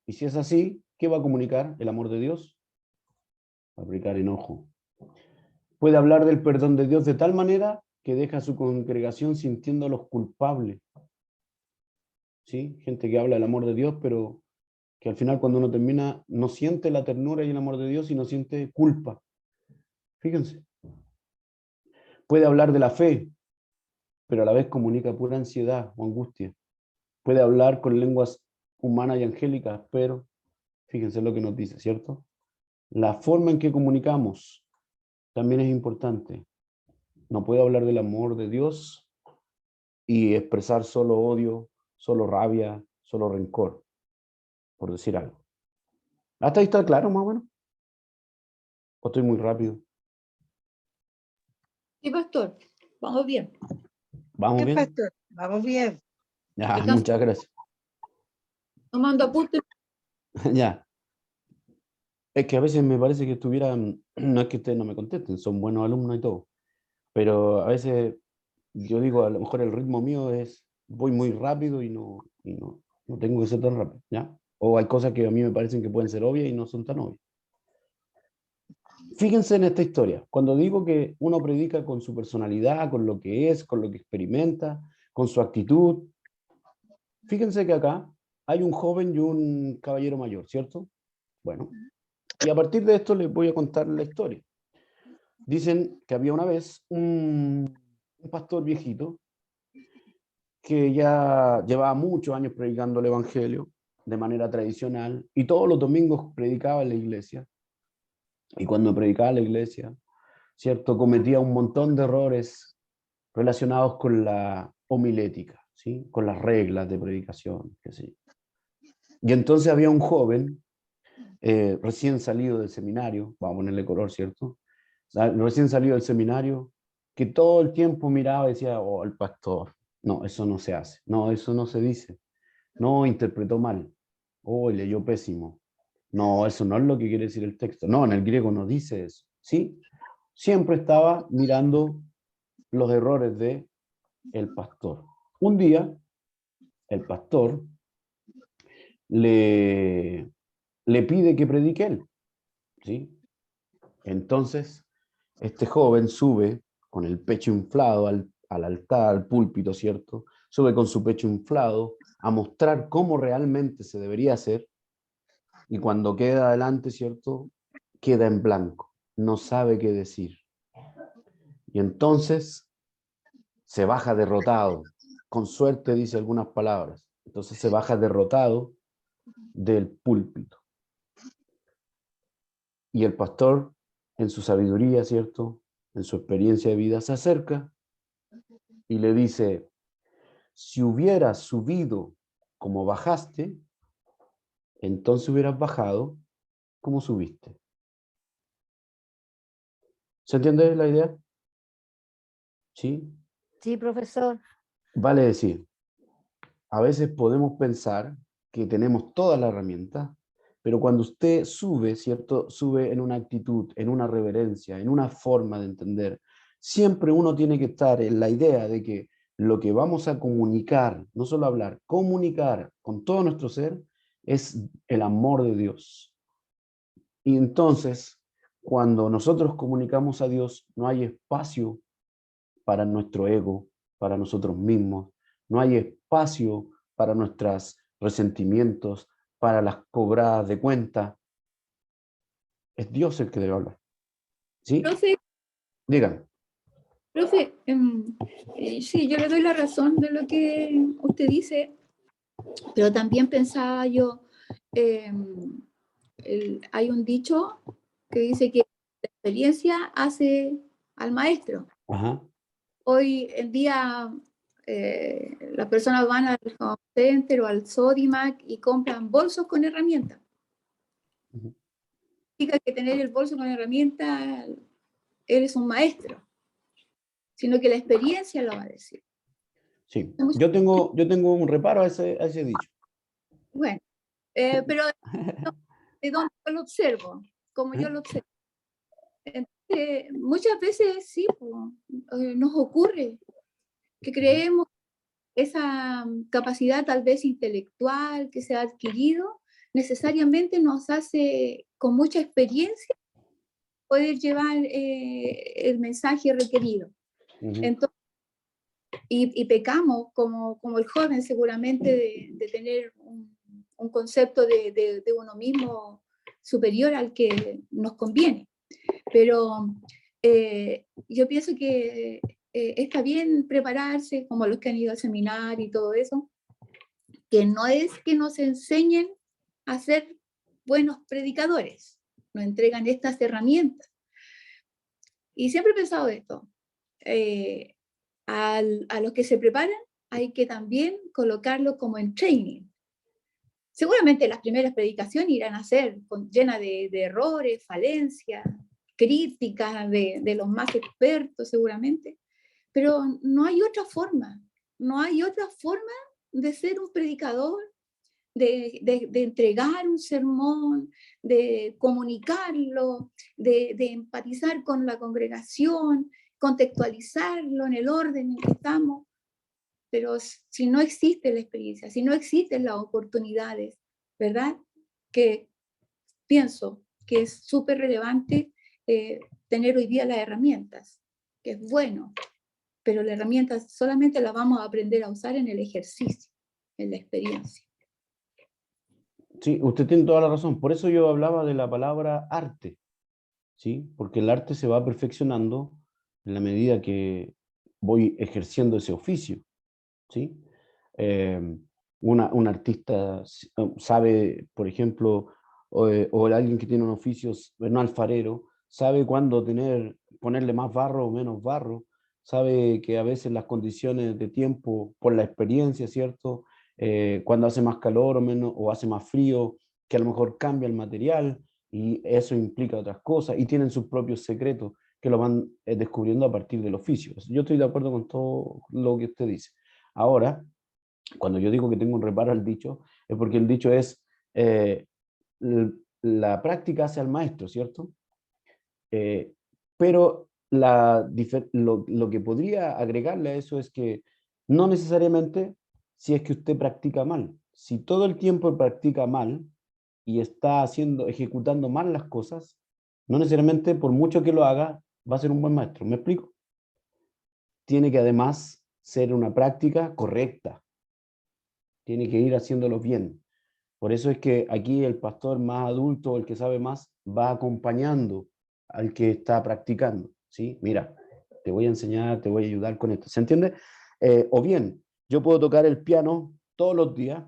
Y si es así, ¿qué va a comunicar el amor de Dios? Va a aplicar enojo. Puede hablar del perdón de Dios de tal manera que deja a su congregación sintiéndolos culpables. ¿Sí? Gente que habla del amor de Dios, pero que al final cuando uno termina no siente la ternura y el amor de Dios, sino siente culpa. Fíjense. Puede hablar de la fe, pero a la vez comunica pura ansiedad o angustia. Puede hablar con lenguas humanas y angélicas, pero fíjense lo que nos dice, ¿cierto? La forma en que comunicamos también es importante. No puedo hablar del amor de Dios y expresar solo odio, solo rabia, solo rencor, por decir algo. ¿Hasta ahí está claro, más o menos? ¿O estoy muy rápido? Sí, pastor, vamos bien. ¿Vamos bien? Pastor, vamos bien. Ya, muchas gracias. Tomando apuntes. Ya. Es que a veces me parece que estuvieran, no es que ustedes no me contesten, son buenos alumnos y todo, pero a veces yo digo, a lo mejor el ritmo mío es, voy muy rápido y no tengo que ser tan rápido, ¿ya? O hay cosas que a mí me parecen que pueden ser obvias y no son tan obvias. Fíjense en esta historia, cuando digo que uno predica con su personalidad, con lo que es, con lo que experimenta, con su actitud, fíjense que acá hay un joven y un caballero mayor, ¿cierto? Bueno, y a partir de esto les voy a contar la historia. Dicen que había una vez un pastor viejito que ya llevaba muchos años predicando el evangelio de manera tradicional y todos los domingos predicaba en la iglesia. Y cuando predicaba en la iglesia, ¿cierto? Cometía un montón de errores relacionados con la homilética, ¿sí? Con las reglas de predicación, qué sé yo. Y entonces había un joven recién salido del seminario, vamos a ponerle color, ¿cierto? Recién salido del seminario, que todo el tiempo miraba y decía, oh, el pastor, no, eso no se hace, no, eso no se dice, no, interpretó mal, oh, leyó pésimo, no, eso no es lo que quiere decir el texto, no, en el griego no dice eso, ¿sí? Siempre estaba mirando los errores de el pastor. Un día, el pastor le pide que predique él, ¿sí? Entonces, este joven sube con el pecho inflado al altar, al púlpito, ¿cierto? Sube con su pecho inflado a mostrar cómo realmente se debería hacer y cuando queda adelante, ¿cierto? Queda en blanco, no sabe qué decir. Y entonces se baja derrotado, con suerte dice algunas palabras. Entonces se baja derrotado del púlpito. Y el pastor, en su sabiduría, ¿cierto? En su experiencia de vida, se acerca y le dice, si hubieras subido como bajaste, entonces hubieras bajado como subiste. ¿Se entiende la idea? ¿Sí? Sí, profesor. Vale decir, a veces podemos pensar que tenemos todas las herramientas, pero cuando usted sube, ¿cierto? Sube en una actitud, en una reverencia, en una forma de entender. Siempre uno tiene que estar en la idea de que lo que vamos a comunicar, no solo hablar, comunicar con todo nuestro ser, es el amor de Dios. Y entonces, cuando nosotros comunicamos a Dios, no hay espacio para nuestro ego, para nosotros mismos, no hay espacio para nuestros resentimientos, para las cobradas de cuenta. Es Dios el que debe hablar. ¿Sí? Díganme. Profe, sí, yo le doy la razón de lo que usted dice, pero también pensaba yo, hay un dicho que dice que la experiencia hace al maestro. Ajá. Hoy en día las personas van al Home Center o al Sodimac y compran bolsos con herramientas. Uh-huh. Significa que tener el bolso con herramientas, eres un maestro, sino que la experiencia lo va a decir. Sí, Mucho- yo tengo un reparo a ese dicho. Bueno, pero de dónde yo lo observo, como yo lo observo. Muchas veces sí, po, nos ocurre que creemos esa capacidad tal vez intelectual que se ha adquirido necesariamente nos hace con mucha experiencia poder llevar el mensaje requerido. Ujú. Entonces, y pecamos como el joven seguramente de tener un concepto de uno mismo superior al que nos conviene. Pero yo pienso que está bien prepararse, como los que han ido al seminario y todo eso, que no es que nos enseñen a ser buenos predicadores, nos entregan estas herramientas. Y siempre he pensado esto, a los que se preparan hay que también colocarlo como en training. Seguramente las primeras predicaciones irán a ser llenas de errores, falencias, críticas de los más expertos seguramente, pero no hay otra forma, no hay otra forma de ser un predicador, de entregar un sermón, de comunicarlo, de empatizar con la congregación, contextualizarlo en el orden en que estamos. Pero si no existe la experiencia, si no existen las oportunidades, ¿verdad? Que pienso que es súper relevante tener hoy día las herramientas, que es bueno, pero las herramientas solamente las vamos a aprender a usar en el ejercicio, en la experiencia. Sí, usted tiene toda la razón. Por eso yo hablaba de la palabra arte, ¿sí? Porque el arte se va perfeccionando en la medida que voy ejerciendo ese oficio, ¿sí? Eh, un artista sabe, por ejemplo, o alguien que tiene un oficio, un alfarero, sabe cuándo ponerle más barro o menos barro, sabe que a veces las condiciones de tiempo, por la experiencia, ¿cierto? Cuando hace más calor o menos, o hace más frío, que a lo mejor cambia el material, y eso implica otras cosas, y tienen sus propios secretos que lo van descubriendo a partir del oficio. Yo estoy de acuerdo con todo lo que usted dice. Ahora, cuando yo digo que tengo un reparo al dicho, es porque el dicho es, eh, la práctica hace al maestro, ¿cierto? Pero lo que podría agregarle a eso es que no necesariamente si es que usted practica mal. Si todo el tiempo practica mal y está ejecutando mal las cosas, no necesariamente por mucho que lo haga, va a ser un buen maestro. ¿Me explico? Tiene que además ser una práctica correcta. Tiene que ir haciéndolo bien. Por eso es que aquí el pastor más adulto, el que sabe más, va acompañando al que está practicando, ¿sí? Mira, te voy a enseñar, te voy a ayudar con esto, ¿se entiende? O bien, yo puedo tocar el piano todos los días,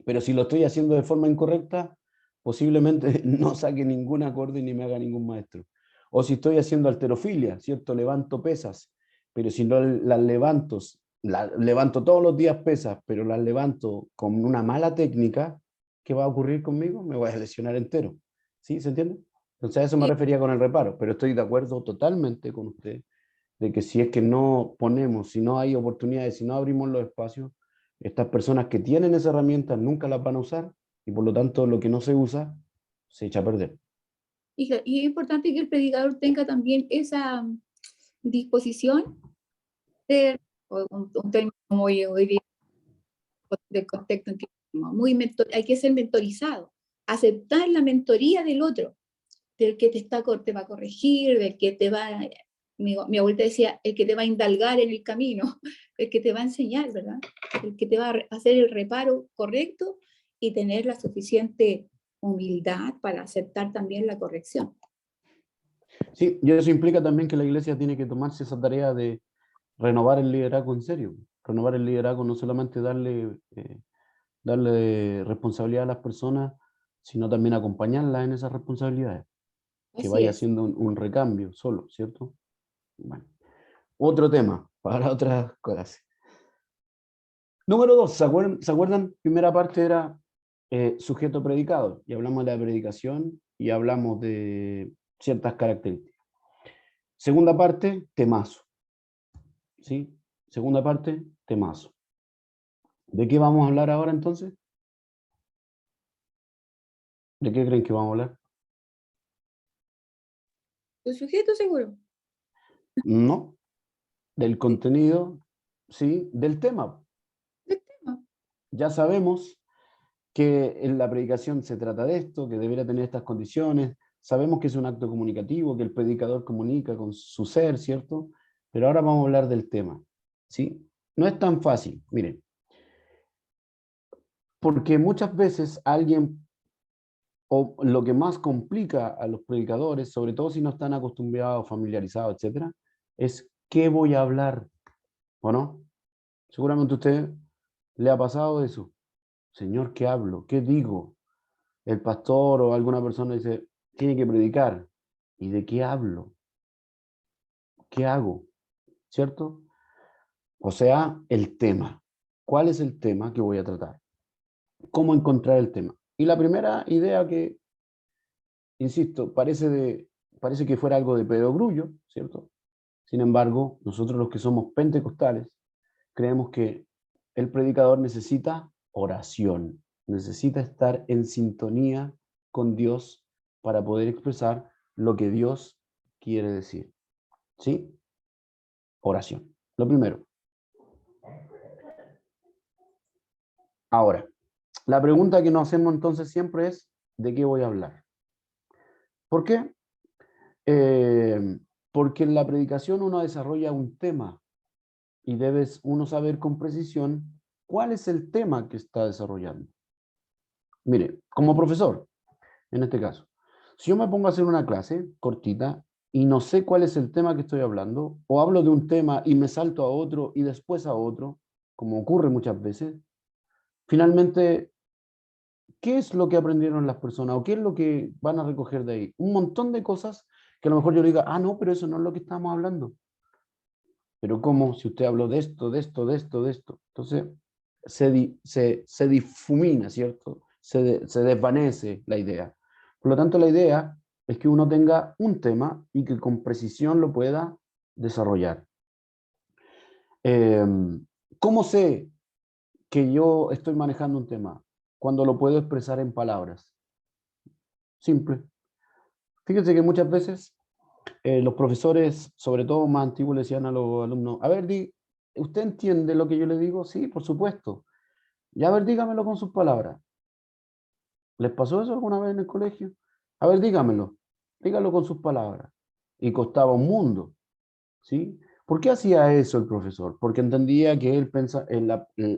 pero si lo estoy haciendo de forma incorrecta, posiblemente no saque ningún acorde ni me haga ningún maestro. O si estoy haciendo halterofilia, ¿cierto? Levanto pesas, pero si no las levanto todos los días pesas, pero las levanto con una mala técnica, ¿qué va a ocurrir conmigo? Me voy a lesionar entero. ¿Sí? ¿Se entiende? Entonces a eso me Y, refería con el reparo, pero estoy de acuerdo totalmente con usted de que si es que no ponemos, si no hay oportunidades, si no abrimos los espacios, estas personas que tienen esa herramienta nunca las van a usar y por lo tanto lo que no se usa se echa a perder. y es importante que el predicador tenga también esa disposición de, un término muy hoy día del contexto en que estamos, hay que ser mentorizado, aceptar la mentoría del otro, del que te va a corregir, del que te va, mi abuelita decía, el que te va a indalgar en el camino, el que te va a enseñar, ¿verdad? El que te va a hacer el reparo correcto y tener la suficiente humildad para aceptar también la corrección. Sí, y eso implica también que la iglesia tiene que tomarse esa tarea de renovar el liderazgo en serio. Renovar el liderazgo no solamente darle responsabilidad a las personas, sino también acompañarlas en esas responsabilidades, que Así vaya es. haciendo un recambio solo, ¿cierto? Bueno, otro tema para otras cosas. Número 2, ¿se acuerdan? Primera parte era sujeto predicado, y hablamos de la predicación y hablamos de ciertas características. Segunda parte, temazo, ¿sí? Segunda parte, Temazo. ¿De qué vamos a hablar ahora entonces? ¿De qué creen que vamos a hablar? ¿El sujeto seguro? No, del contenido, sí, del tema. Del tema. Ya sabemos que en la predicación se trata de esto, que debería tener estas condiciones. Sabemos que es un acto comunicativo, que el predicador comunica con su ser, ¿cierto? Pero ahora vamos a hablar del tema, ¿sí? No es tan fácil, miren, porque muchas veces alguien, o lo que más complica a los predicadores, sobre todo si no están acostumbrados, familiarizados, etcétera, es qué voy a hablar, ¿o no? Seguramente a usted le ha pasado eso. Señor, ¿qué hablo? ¿Qué digo? El pastor o alguna persona dice, tiene que predicar. ¿Y de qué hablo? ¿Qué hago? ¿Cierto? O sea, el tema. ¿Cuál es el tema que voy a tratar? ¿Cómo encontrar el tema? Y la primera idea que, insisto, parece que fuera algo de perogrullo, ¿cierto? Sin embargo, nosotros los que somos pentecostales, creemos que el predicador necesita oración, necesita estar en sintonía con Dios para poder expresar lo que Dios quiere decir. ¿Sí? Oración. Lo primero. Ahora, la pregunta que nos hacemos entonces siempre es, ¿de qué voy a hablar? ¿Por qué? Eh, Porque en la predicación uno desarrolla un tema y debes uno saber con precisión cuál es el tema que está desarrollando. Mire, como profesor, en este caso, si yo me pongo a hacer una clase cortita y no sé cuál es el tema que estoy hablando, o hablo de un tema y me salto a otro y después a otro, como ocurre muchas veces, finalmente, ¿qué es lo que aprendieron las personas o qué es lo que van a recoger de ahí? Un montón de cosas que a lo mejor yo le diga, ah, no, pero eso no es lo que estamos hablando. Pero ¿cómo? Si usted habló de esto, de esto, de esto, de esto. Entonces, se difumina, ¿cierto? Se desvanece la idea. Por lo tanto, la idea es que uno tenga un tema y que con precisión lo pueda desarrollar. Eh, ¿Cómo sé que yo estoy manejando un tema? Cuando lo puedo expresar en palabras. Simple. Fíjense que muchas veces los profesores, sobre todo más antiguos, le decían a los alumnos, a ver, ¿usted entiende lo que yo le digo? Sí, por supuesto. Y a ver, dígamelo con sus palabras. ¿Les pasó eso alguna vez en el colegio? A ver, dígalo con sus palabras. Y costaba un mundo, ¿sí? ¿Por qué hacía eso el profesor? Porque entendía que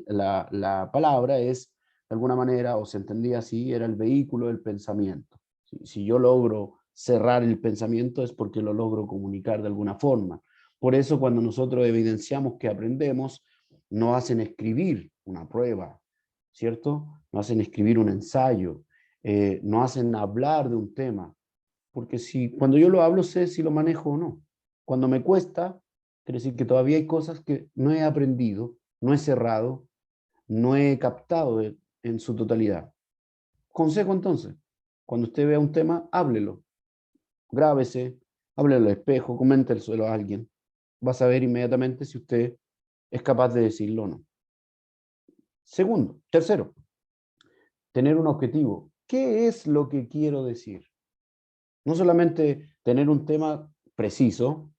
la palabra es, de alguna manera, o se entendía así, era el vehículo del pensamiento. Si yo logro cerrar el pensamiento es porque lo logro comunicar de alguna forma. Por eso cuando nosotros evidenciamos que aprendemos, nos hacen escribir una prueba, ¿cierto? Nos hacen escribir un ensayo, nos hacen hablar de un tema, porque si cuando yo lo hablo sé si lo manejo o no. Cuando me cuesta, quiere decir que todavía hay cosas que no he aprendido, no he cerrado, no he captado en su totalidad. Consejo entonces, cuando usted vea un tema, háblelo, grábese, háblelo al espejo, coméntelo a alguien. Va a saber inmediatamente si usted es capaz de decirlo o no. Segundo, tercero, tener un objetivo. ¿Qué es lo que quiero decir? No solamente tener un tema preciso,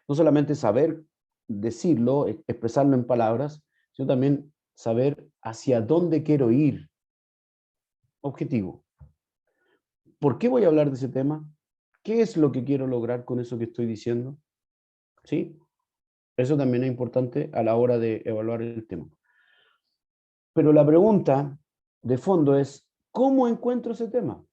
no solamente saber decirlo, expresarlo en palabras, sino también saber hacia dónde quiero ir. Objetivo. ¿Por qué voy a hablar de ese tema? ¿Qué es lo que quiero lograr con eso que estoy diciendo? ¿Sí? Eso también es importante a la hora de evaluar el tema. Pero la pregunta de fondo es, ¿cómo encuentro ese tema?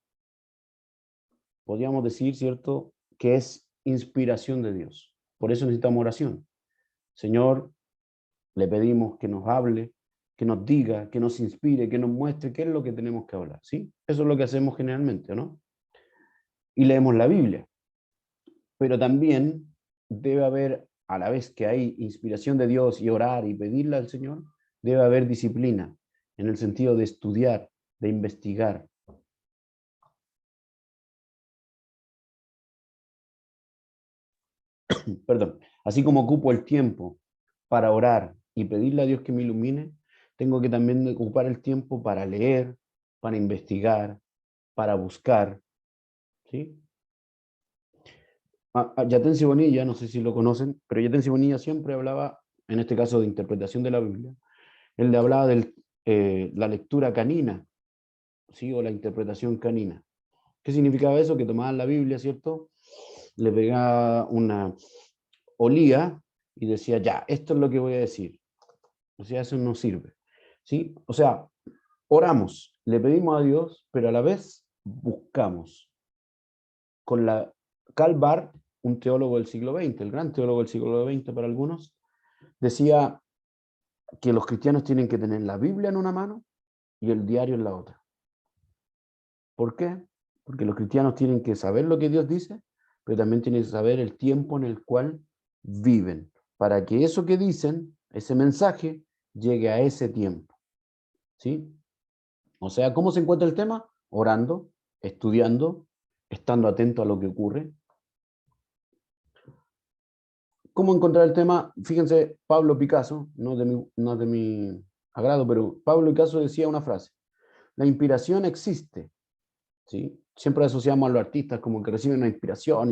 Podríamos decir, ¿cierto?, que es inspiración de Dios. Por eso necesitamos oración. Señor, le pedimos que nos hable, que nos diga, que nos inspire, que nos muestre qué es lo que tenemos que hablar, ¿sí? Eso es lo que hacemos generalmente, ¿no? Y leemos la Biblia. Pero también debe haber, a la vez que hay inspiración de Dios y orar y pedirle al Señor, debe haber disciplina, en el sentido de estudiar, de investigar. Perdón. Así como ocupo el tiempo para orar y pedirle a Dios que me ilumine, tengo que también ocupar el tiempo para leer, para investigar, para buscar, ¿sí? Yatensi Bonilla, no sé si lo conocen, pero Yatensi Bonilla siempre hablaba, en este caso de interpretación de la Biblia, él le hablaba de la lectura canina, ¿sí? O la interpretación canina. ¿Qué significaba eso? Que tomaban la Biblia, ¿cierto? Le pegaba una olía y decía, ya, esto es lo que voy a decir. O sea, eso no sirve, ¿sí? O sea, oramos, le pedimos a Dios, pero a la vez buscamos. Con la Karl Barth, un teólogo del siglo XX, el gran teólogo del siglo XX para algunos, decía que los cristianos tienen que tener la Biblia en una mano y el diario en la otra. ¿Por qué? Porque los cristianos tienen que saber lo que Dios dice, pero también tienen que saber el tiempo en el cual viven, para que eso que dicen, ese mensaje, llegue a ese tiempo. ¿Sí? O sea, ¿cómo se encuentra el tema? Orando, estudiando, estando atento a lo que ocurre. ¿Cómo encontrar el tema? Fíjense, Pablo Picasso, no de mi agrado, pero Pablo Picasso decía una frase: la inspiración existe, ¿sí? Siempre asociamos a los artistas como que reciben una inspiración,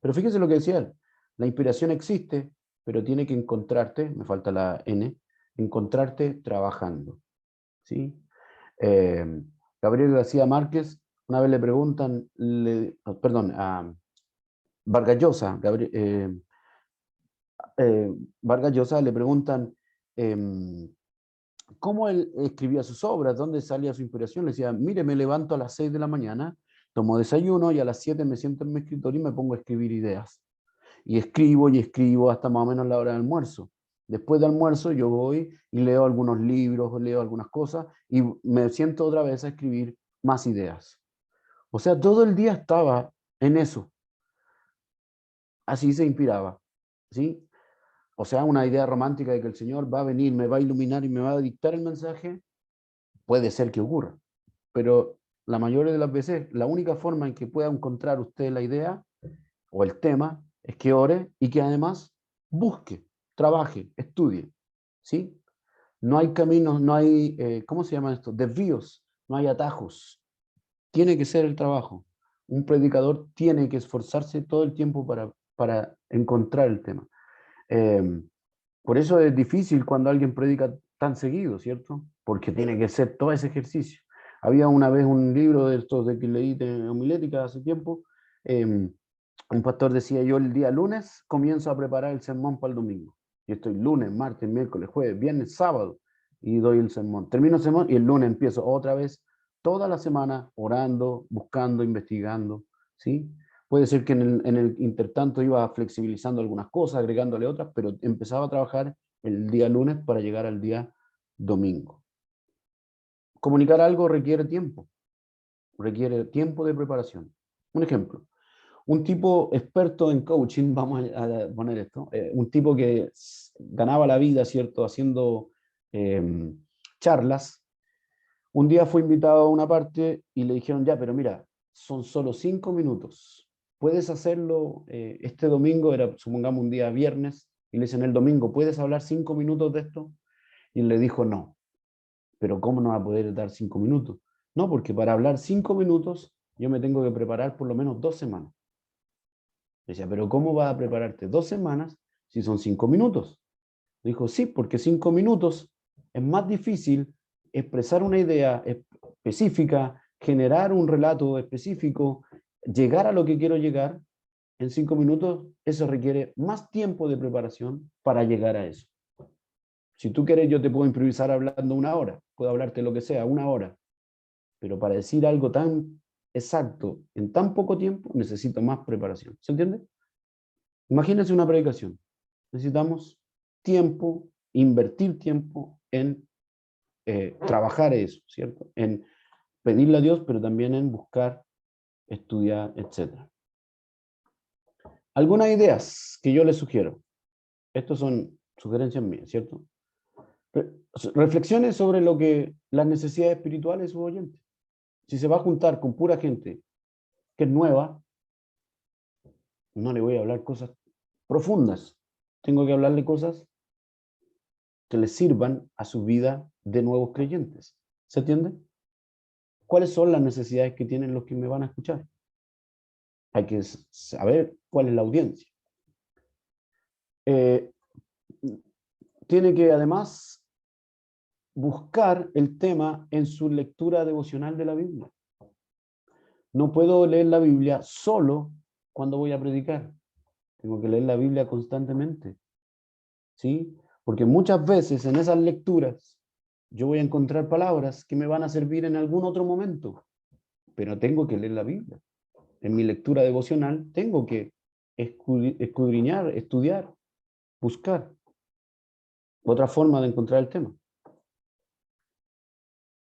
pero fíjense lo que decía él: la inspiración existe, pero tiene que encontrarte, me falta la N, encontrarte trabajando, ¿sí? Gabriel García Márquez, una vez le preguntan, perdón, a Vargas Llosa, Vargas Llosa le preguntan cómo él escribía sus obras, dónde salía su inspiración. Le decía, mire, me levanto a las 6 de la mañana, tomo desayuno y a las 7 me siento en mi escritorio y me pongo a escribir ideas. Y escribo hasta más o menos la hora del almuerzo. Después del almuerzo yo voy y leo algunos libros, leo algunas cosas y me siento otra vez a escribir más ideas. O sea, todo el día estaba en eso. Así se inspiraba, ¿sí? O sea, una idea romántica de que el Señor va a venir, me va a iluminar y me va a dictar el mensaje, puede ser que ocurra. Pero la mayoría de las veces, la única forma en que pueda encontrar usted la idea o el tema es que ore y que además busque, trabaje, estudie, ¿sí? No hay caminos, no hay, ¿cómo se llama esto? Desvíos, no hay atajos. Tiene que ser el trabajo. Un predicador tiene que esforzarse todo el tiempo para encontrar el tema. Por eso es difícil cuando alguien predica tan seguido, ¿cierto? Porque tiene que hacer todo ese ejercicio. Había una vez un libro de estos de que leí de homilética hace tiempo. Un pastor decía, yo el día lunes comienzo a preparar el sermón para el domingo. Yo estoy lunes, martes, miércoles, jueves, viernes, sábado y doy el sermón. Termino el sermón y el lunes empiezo otra vez toda la semana orando, buscando, investigando, ¿sí? Puede ser que en el intertanto iba flexibilizando algunas cosas, agregándole otras, pero empezaba a trabajar el día lunes para llegar al día domingo. Comunicar algo requiere tiempo de preparación. Un ejemplo, un tipo experto en coaching, vamos a poner esto, un tipo que ganaba la vida, ¿cierto?, haciendo charlas. Un día fue invitado a una parte y le dijeron, ya, pero mira, son solo 5 minutos. ¿Puedes hacerlo este domingo? Era, supongamos, un día viernes. Y le dicen el domingo, ¿puedes hablar 5 minutos de esto? Y él le dijo, no. ¿Pero cómo no va a poder dar 5 minutos? No, porque para hablar 5 minutos yo me tengo que preparar por lo menos 2 semanas. Decía, ¿pero cómo vas a prepararte 2 semanas si son 5 minutos? Dijo, sí, porque 5 minutos es más difícil expresar una idea específica, generar un relato específico, llegar a lo que quiero llegar. En 5 minutos, eso requiere más tiempo de preparación para llegar a eso. Si tú quieres, yo te puedo improvisar hablando 1 hora, puedo hablarte lo que sea, 1 hora, pero para decir algo tan exacto en tan poco tiempo, necesito más preparación. ¿Se entiende? Imagínense una predicación. Necesitamos tiempo, invertir tiempo en trabajar eso, ¿cierto? En pedirle a Dios, pero también en buscar, estudiar, etc. Algunas ideas que yo les sugiero. Estas son sugerencias mías, ¿cierto? Reflexiones sobre lo que las necesidades espirituales de su oyente. Si se va a juntar con pura gente que es nueva, no le voy a hablar cosas profundas. Tengo que hablarle cosas que les sirvan a su vida de nuevos creyentes. ¿Se entiende? ¿Cuáles son las necesidades que tienen los que me van a escuchar? Hay que saber cuál es la audiencia. Tiene que además buscar el tema en su lectura devocional de la Biblia. No puedo leer la Biblia solo cuando voy a predicar. Tengo que leer la Biblia constantemente. ¿Sí? Porque muchas veces en esas lecturas yo voy a encontrar palabras que me van a servir en algún otro momento, pero tengo que leer la Biblia. En mi lectura devocional tengo que escudriñar, estudiar, buscar otra forma de encontrar el tema.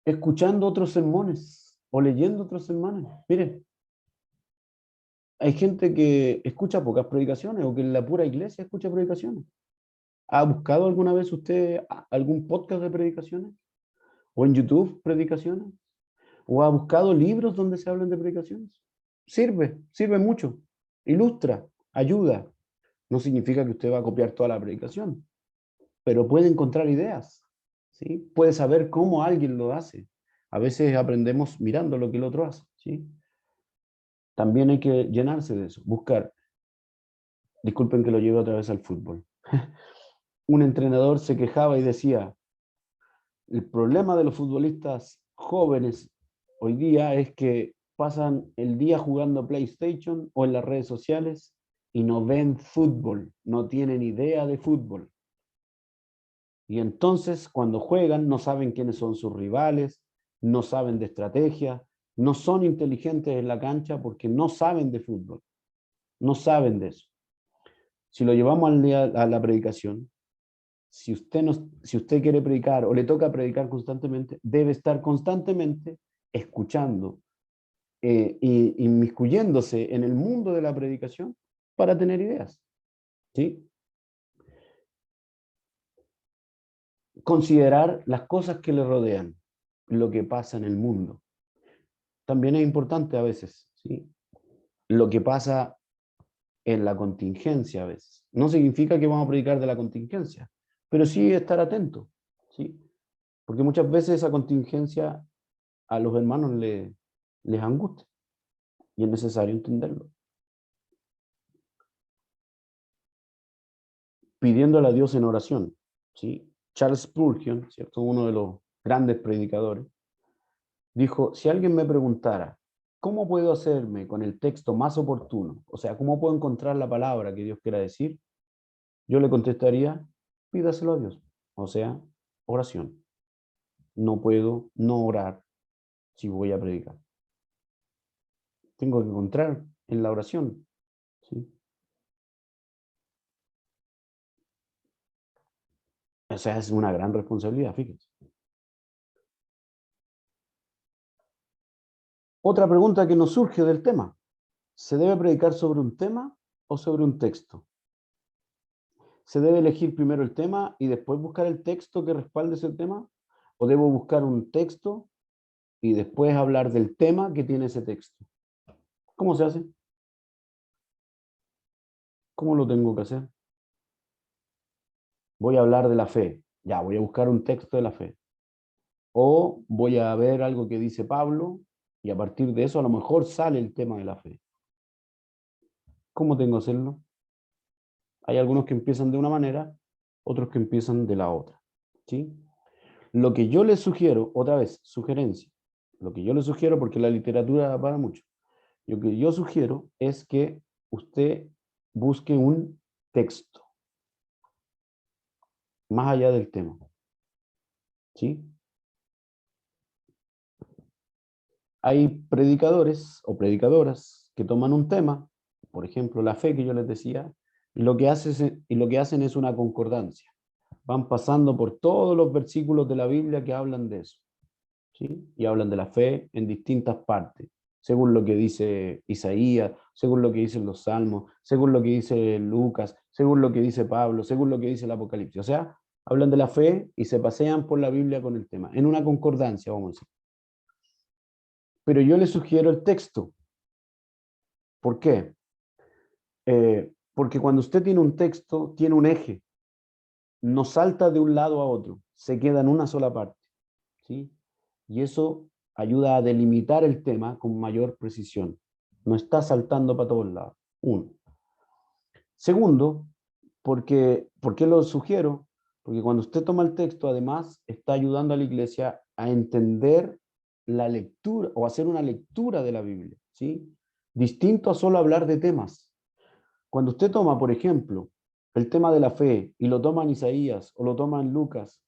Escuchando otros sermones o leyendo otros sermones. Miren, hay gente que escucha pocas predicaciones o que en la pura iglesia escucha predicaciones. ¿Ha buscado alguna vez usted algún podcast de predicaciones? ¿O en YouTube predicaciones? ¿O ha buscado libros donde se hablan de predicaciones? Sirve mucho. Ilustra, ayuda. No significa que usted va a copiar toda la predicación, pero puede encontrar ideas, ¿sí? Puede saber cómo alguien lo hace. A veces aprendemos mirando lo que el otro hace, ¿sí? También hay que llenarse de eso, buscar. Disculpen que lo lleve otra vez al fútbol. Un entrenador se quejaba y decía, el problema de los futbolistas jóvenes hoy día es que pasan el día jugando PlayStation o en las redes sociales y no ven fútbol, no tienen idea de fútbol. Y entonces cuando juegan no saben quiénes son sus rivales, no saben de estrategia, no son inteligentes en la cancha porque no saben de fútbol, no saben de eso. Si lo llevamos a la predicación, si usted quiere predicar o le toca predicar constantemente, debe estar constantemente escuchando e inmiscuyéndose en el mundo de la predicación para tener ideas. ¿Sí? Considerar las cosas que le rodean, lo que pasa en el mundo. También es importante a veces, ¿sí? Lo que pasa en la contingencia a veces. No significa que vamos a predicar de la contingencia, pero sí estar atento, ¿sí? Porque muchas veces esa contingencia a los hermanos les angustia y es necesario entenderlo. Pidiéndole a Dios en oración, ¿sí? Charles Spurgeon, ¿cierto? Uno de los grandes predicadores, dijo, si alguien me preguntara, ¿cómo puedo hacerme con el texto más oportuno? O sea, ¿cómo puedo encontrar la palabra que Dios quiera decir? Yo le contestaría, pídaselo a Dios. O sea, oración. No puedo no orar si voy a predicar. Tengo que encontrar en la oración, ¿sí? O sea, es una gran responsabilidad, fíjense. Otra pregunta que nos surge del tema. ¿Se debe predicar sobre un tema o sobre un texto? ¿Se debe elegir primero el tema y después buscar el texto que respalde ese tema? ¿O debo buscar un texto y después hablar del tema que tiene ese texto? ¿Cómo se hace? ¿Cómo lo tengo que hacer? Voy a hablar de la fe. Ya, voy a buscar un texto de la fe. O voy a ver algo que dice Pablo y a partir de eso a lo mejor sale el tema de la fe. ¿Cómo tengo que hacerlo? Hay algunos que empiezan de una manera, otros que empiezan de la otra, ¿sí? Lo que yo les sugiero, otra vez, sugerencia, lo que yo les sugiero, porque la literatura da para mucho, lo que yo sugiero es que usted busque un texto, más allá del tema, ¿sí? Hay predicadores o predicadoras que toman un tema, por ejemplo, la fe que yo les decía, y lo que hacen es una concordancia. Van pasando por todos los versículos de la Biblia que hablan de eso, ¿sí? Y hablan de la fe en distintas partes, según lo que dice Isaías, según lo que dicen los Salmos, según lo que dice Lucas, según lo que dice Pablo, según lo que dice el Apocalipsis. O sea, hablan de la fe y se pasean por la Biblia con el tema, en una concordancia, vamos a decir. Pero yo les sugiero el texto. ¿Por qué? Porque cuando usted tiene un texto, tiene un eje. no salta de un lado a otro, se queda en una sola parte, ¿sí? Y eso ayuda a delimitar el tema con mayor precisión. No está saltando para todos lados. Uno. Segundo, ¿por qué lo sugiero? Porque cuando usted toma el texto, además, está ayudando a la iglesia a entender la lectura o hacer una lectura de la Biblia, ¿sí? Distinto a solo hablar de temas. Cuando usted toma, por ejemplo, el tema de la fe y lo toma en Isaías o lo toma en Lucas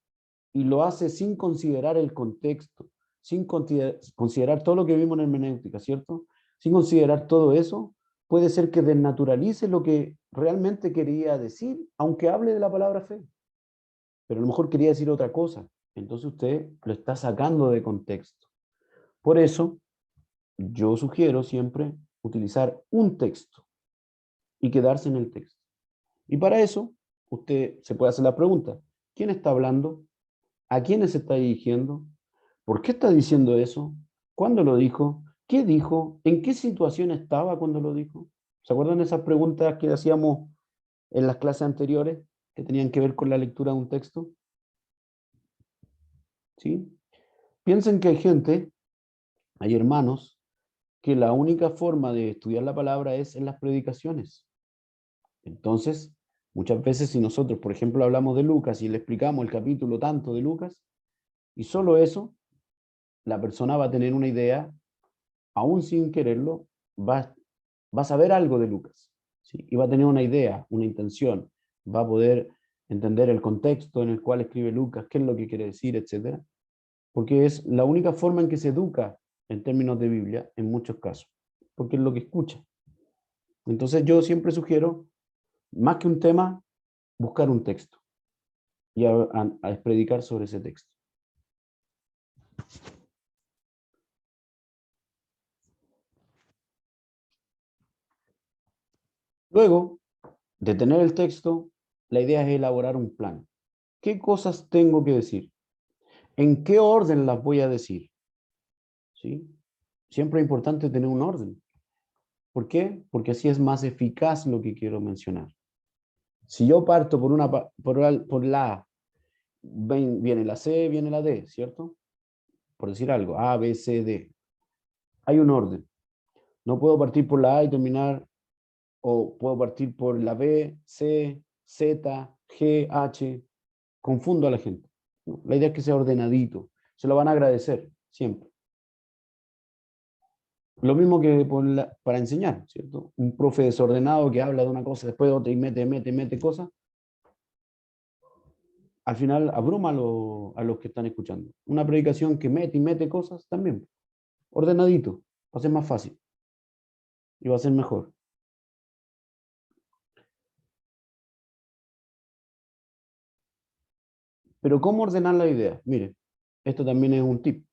y lo hace sin considerar el contexto, sin considerar todo lo que vimos en hermenéutica, ¿cierto? Sin considerar todo eso, puede ser que desnaturalice lo que realmente quería decir, aunque hable de la palabra fe. Pero a lo mejor quería decir otra cosa. Entonces usted lo está sacando de contexto. Por eso, yo sugiero siempre utilizar un texto y quedarse en el texto. Y para eso, usted se puede hacer la pregunta, ¿quién está hablando? ¿A quiénes se está dirigiendo? ¿Por qué está diciendo eso? ¿Cuándo lo dijo? ¿Qué dijo? ¿En qué situación estaba cuando lo dijo? ¿Se acuerdan de esas preguntas que hacíamos en las clases anteriores que tenían que ver con la lectura de un texto? ¿Sí? Piensen que hay gente, hay hermanos, que la única forma de estudiar la palabra es en las predicaciones. Entonces, muchas veces si nosotros, por ejemplo, hablamos de Lucas y le explicamos el capítulo tanto de Lucas, y solo eso, la persona va a tener una idea, aún sin quererlo, va a saber algo de Lucas, ¿sí? Y va a tener una idea, una intención, va a poder entender el contexto en el cual escribe Lucas, qué es lo que quiere decir, etcétera, porque es la única forma en que se educa en términos de Biblia en muchos casos, porque es lo que escucha. Entonces yo siempre sugiero, más que un tema, buscar un texto y a predicar sobre ese texto. Luego de tener el texto, la idea es elaborar un plan. ¿Qué cosas tengo que decir? ¿En qué orden las voy a decir? ¿Sí? Siempre es importante tener un orden. ¿Por qué? Porque así es más eficaz lo que quiero mencionar. Si yo parto por la A, viene la C, viene la D, ¿cierto? Por decir algo, A, B, C, D. Hay un orden. No puedo partir por la A y terminar, o puedo partir por la B, C, Z, G, H. Confundo a la gente. No, la idea es que sea ordenadito. Se lo van a agradecer, siempre. Lo mismo que para enseñar, ¿cierto? Un profe desordenado que habla de una cosa, después de otra y mete cosas, al final abruma a los que están escuchando. Una predicación que mete y mete cosas, también. Ordenadito, va a ser más fácil y va a ser mejor. Pero ¿cómo ordenar la idea? Mire, esto también es un tip.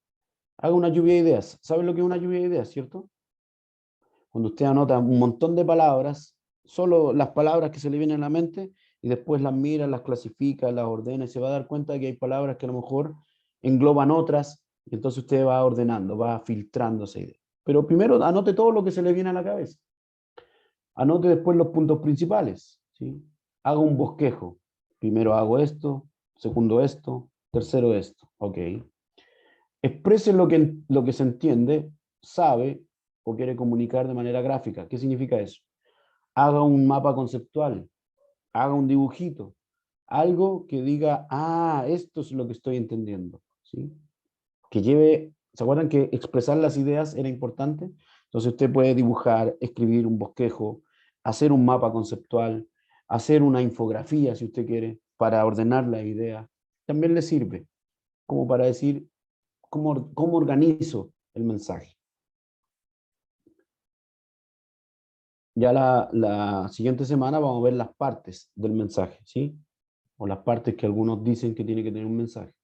Haga una lluvia de ideas. ¿Saben lo que es una lluvia de ideas, cierto? Cuando usted anota un montón de palabras, solo las palabras que se le vienen a la mente, y después las mira, las clasifica, las ordena, y se va a dar cuenta de que hay palabras que a lo mejor engloban otras, y entonces usted va ordenando, va filtrando esa idea. Pero primero anote todo lo que se le viene a la cabeza. Anote después los puntos principales, ¿sí? Haga un bosquejo. Primero hago esto, segundo esto, tercero esto. Ok. Exprese lo que se entiende, sabe o quiere comunicar de manera gráfica. ¿Qué significa eso? Haga un mapa conceptual, haga un dibujito, algo que diga, ah, esto es lo que estoy entendiendo, ¿sí? Que lleve, ¿se acuerdan que expresar las ideas era importante? Entonces usted puede dibujar, escribir un bosquejo, hacer un mapa conceptual, hacer una infografía, si usted quiere, para ordenar la idea. También le sirve como para decir, ¿cómo organizo el mensaje? Ya la siguiente semana vamos a ver las partes del mensaje, ¿sí? O las partes que algunos dicen que tiene que tener un mensaje.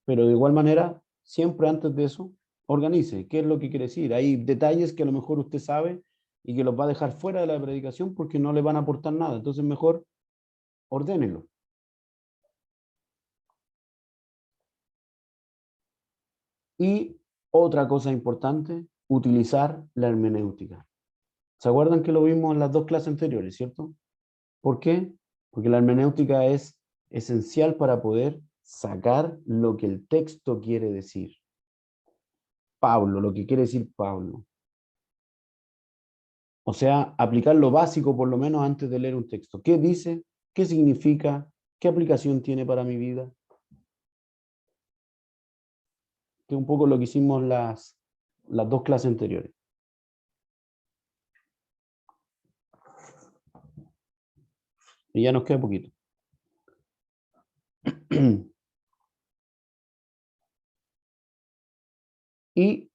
Pero de igual manera, siempre antes de eso, organice. ¿Qué es lo que quiere decir? Hay detalles que a lo mejor usted sabe y que los va a dejar fuera de la predicación porque no le van a aportar nada. Entonces mejor ordénelo. Y otra cosa importante, utilizar la hermenéutica. ¿Se acuerdan que lo vimos en las dos clases anteriores, cierto? ¿Por qué? Porque la hermenéutica es esencial para poder sacar lo que el texto quiere decir. Pablo, lo que quiere decir Pablo. O sea, aplicar lo básico por lo menos antes de leer un texto. ¿Qué dice? ¿Qué significa? ¿Qué aplicación tiene para mi vida? Que es un poco lo que hicimos las dos clases anteriores. Y ya nos queda poquito. Y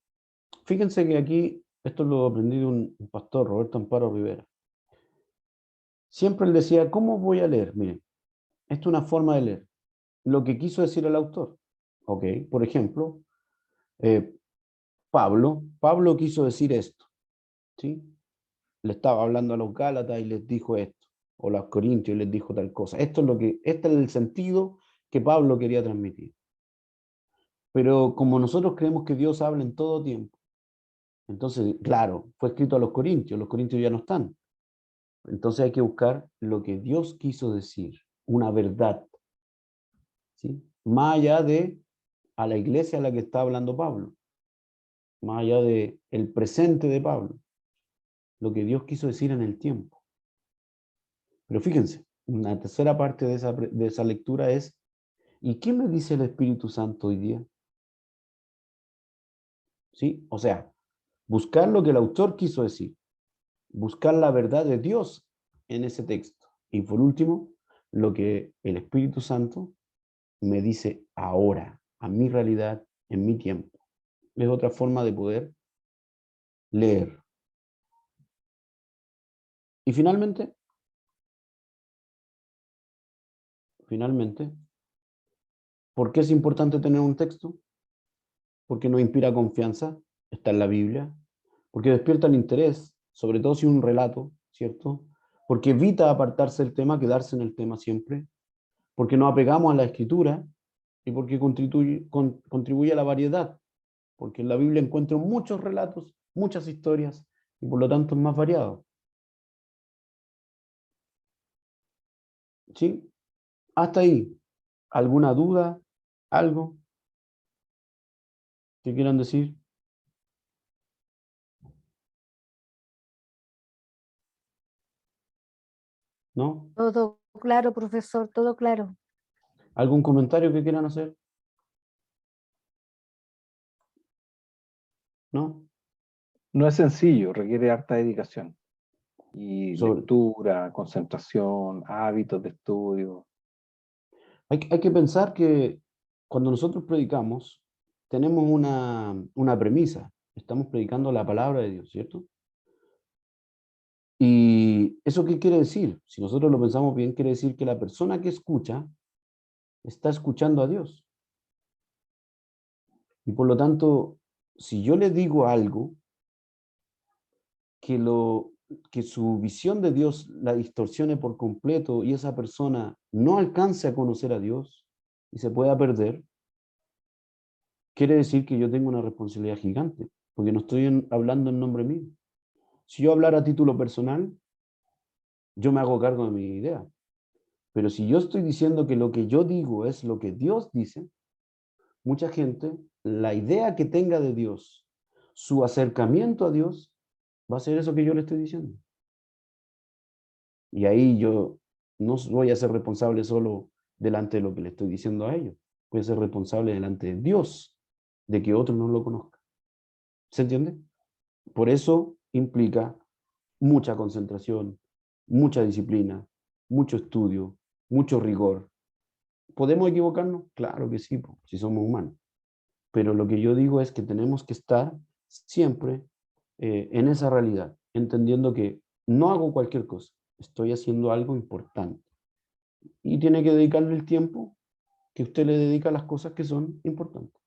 fíjense que aquí, esto lo aprendí de un pastor, Roberto Amparo Rivera. Siempre él decía, ¿cómo voy a leer? Miren, esto es una forma de leer. Lo que quiso decir el autor. Ok, por ejemplo, Pablo quiso decir esto, ¿sí? Le estaba hablando a los Gálatas y les dijo esto, o a los Corintios y les dijo tal cosa. Este es el sentido que Pablo quería transmitir. Pero como nosotros creemos que Dios habla en todo tiempo, entonces, claro, fue escrito a los Corintios ya no están. Entonces hay que buscar lo que Dios quiso decir, una verdad, ¿sí? Más allá de a la iglesia a la que está hablando Pablo, más allá de el presente de Pablo, lo que Dios quiso decir en el tiempo. Pero fíjense, una tercera parte de esa lectura es, ¿y qué me dice el Espíritu Santo hoy día? ¿Sí? O sea, buscar lo que el autor quiso decir, buscar la verdad de Dios en ese texto. Y por último, lo que el Espíritu Santo me dice ahora, a mi realidad, en mi tiempo. Es otra forma de poder leer. Y finalmente, ¿por qué es importante tener un texto? Porque nos inspira confianza, está en la Biblia, porque despierta el interés, sobre todo si es un relato, ¿cierto? Porque evita apartarse del tema, quedarse en el tema siempre, porque nos apegamos a la escritura y porque contribuye a la variedad, porque en la Biblia encuentro muchos relatos, muchas historias, y por lo tanto es más variado. ¿Sí? Hasta ahí. ¿Alguna duda? ¿Algo que quieran decir? ¿No? Todo claro, profesor, todo claro. ¿Algún comentario que quieran hacer? ¿No? No es sencillo, requiere harta dedicación. Y Sobre, lectura, concentración, hábitos de estudio. hay que pensar que cuando nosotros predicamos, tenemos una premisa. Estamos predicando la palabra de Dios, ¿cierto? ¿Y eso qué quiere decir? Si nosotros lo pensamos bien, quiere decir que la persona que escucha está escuchando a Dios. Y por lo tanto, si yo le digo algo que, que su visión de Dios la distorsione por completo y esa persona no alcance a conocer a Dios y se pueda perder, quiere decir que yo tengo una responsabilidad gigante, porque no estoy hablando en nombre mío. Si yo hablara a título personal, yo me hago cargo de mi idea. Pero si yo estoy diciendo que lo que yo digo es lo que Dios dice, mucha gente, la idea que tenga de Dios, su acercamiento a Dios, va a ser eso que yo le estoy diciendo. Y ahí yo no voy a ser responsable solo delante de lo que le estoy diciendo a ellos. Voy a ser responsable delante de Dios de que otro no lo conozca. ¿Se entiende? Por eso implica mucha concentración, mucha disciplina, mucho estudio, mucho rigor. ¿Podemos equivocarnos? Claro que sí, si somos humanos. Pero lo que yo digo es que tenemos que estar siempre en esa realidad, entendiendo que no hago cualquier cosa, estoy haciendo algo importante. Y tiene que dedicarle el tiempo que usted le dedica a las cosas que son importantes.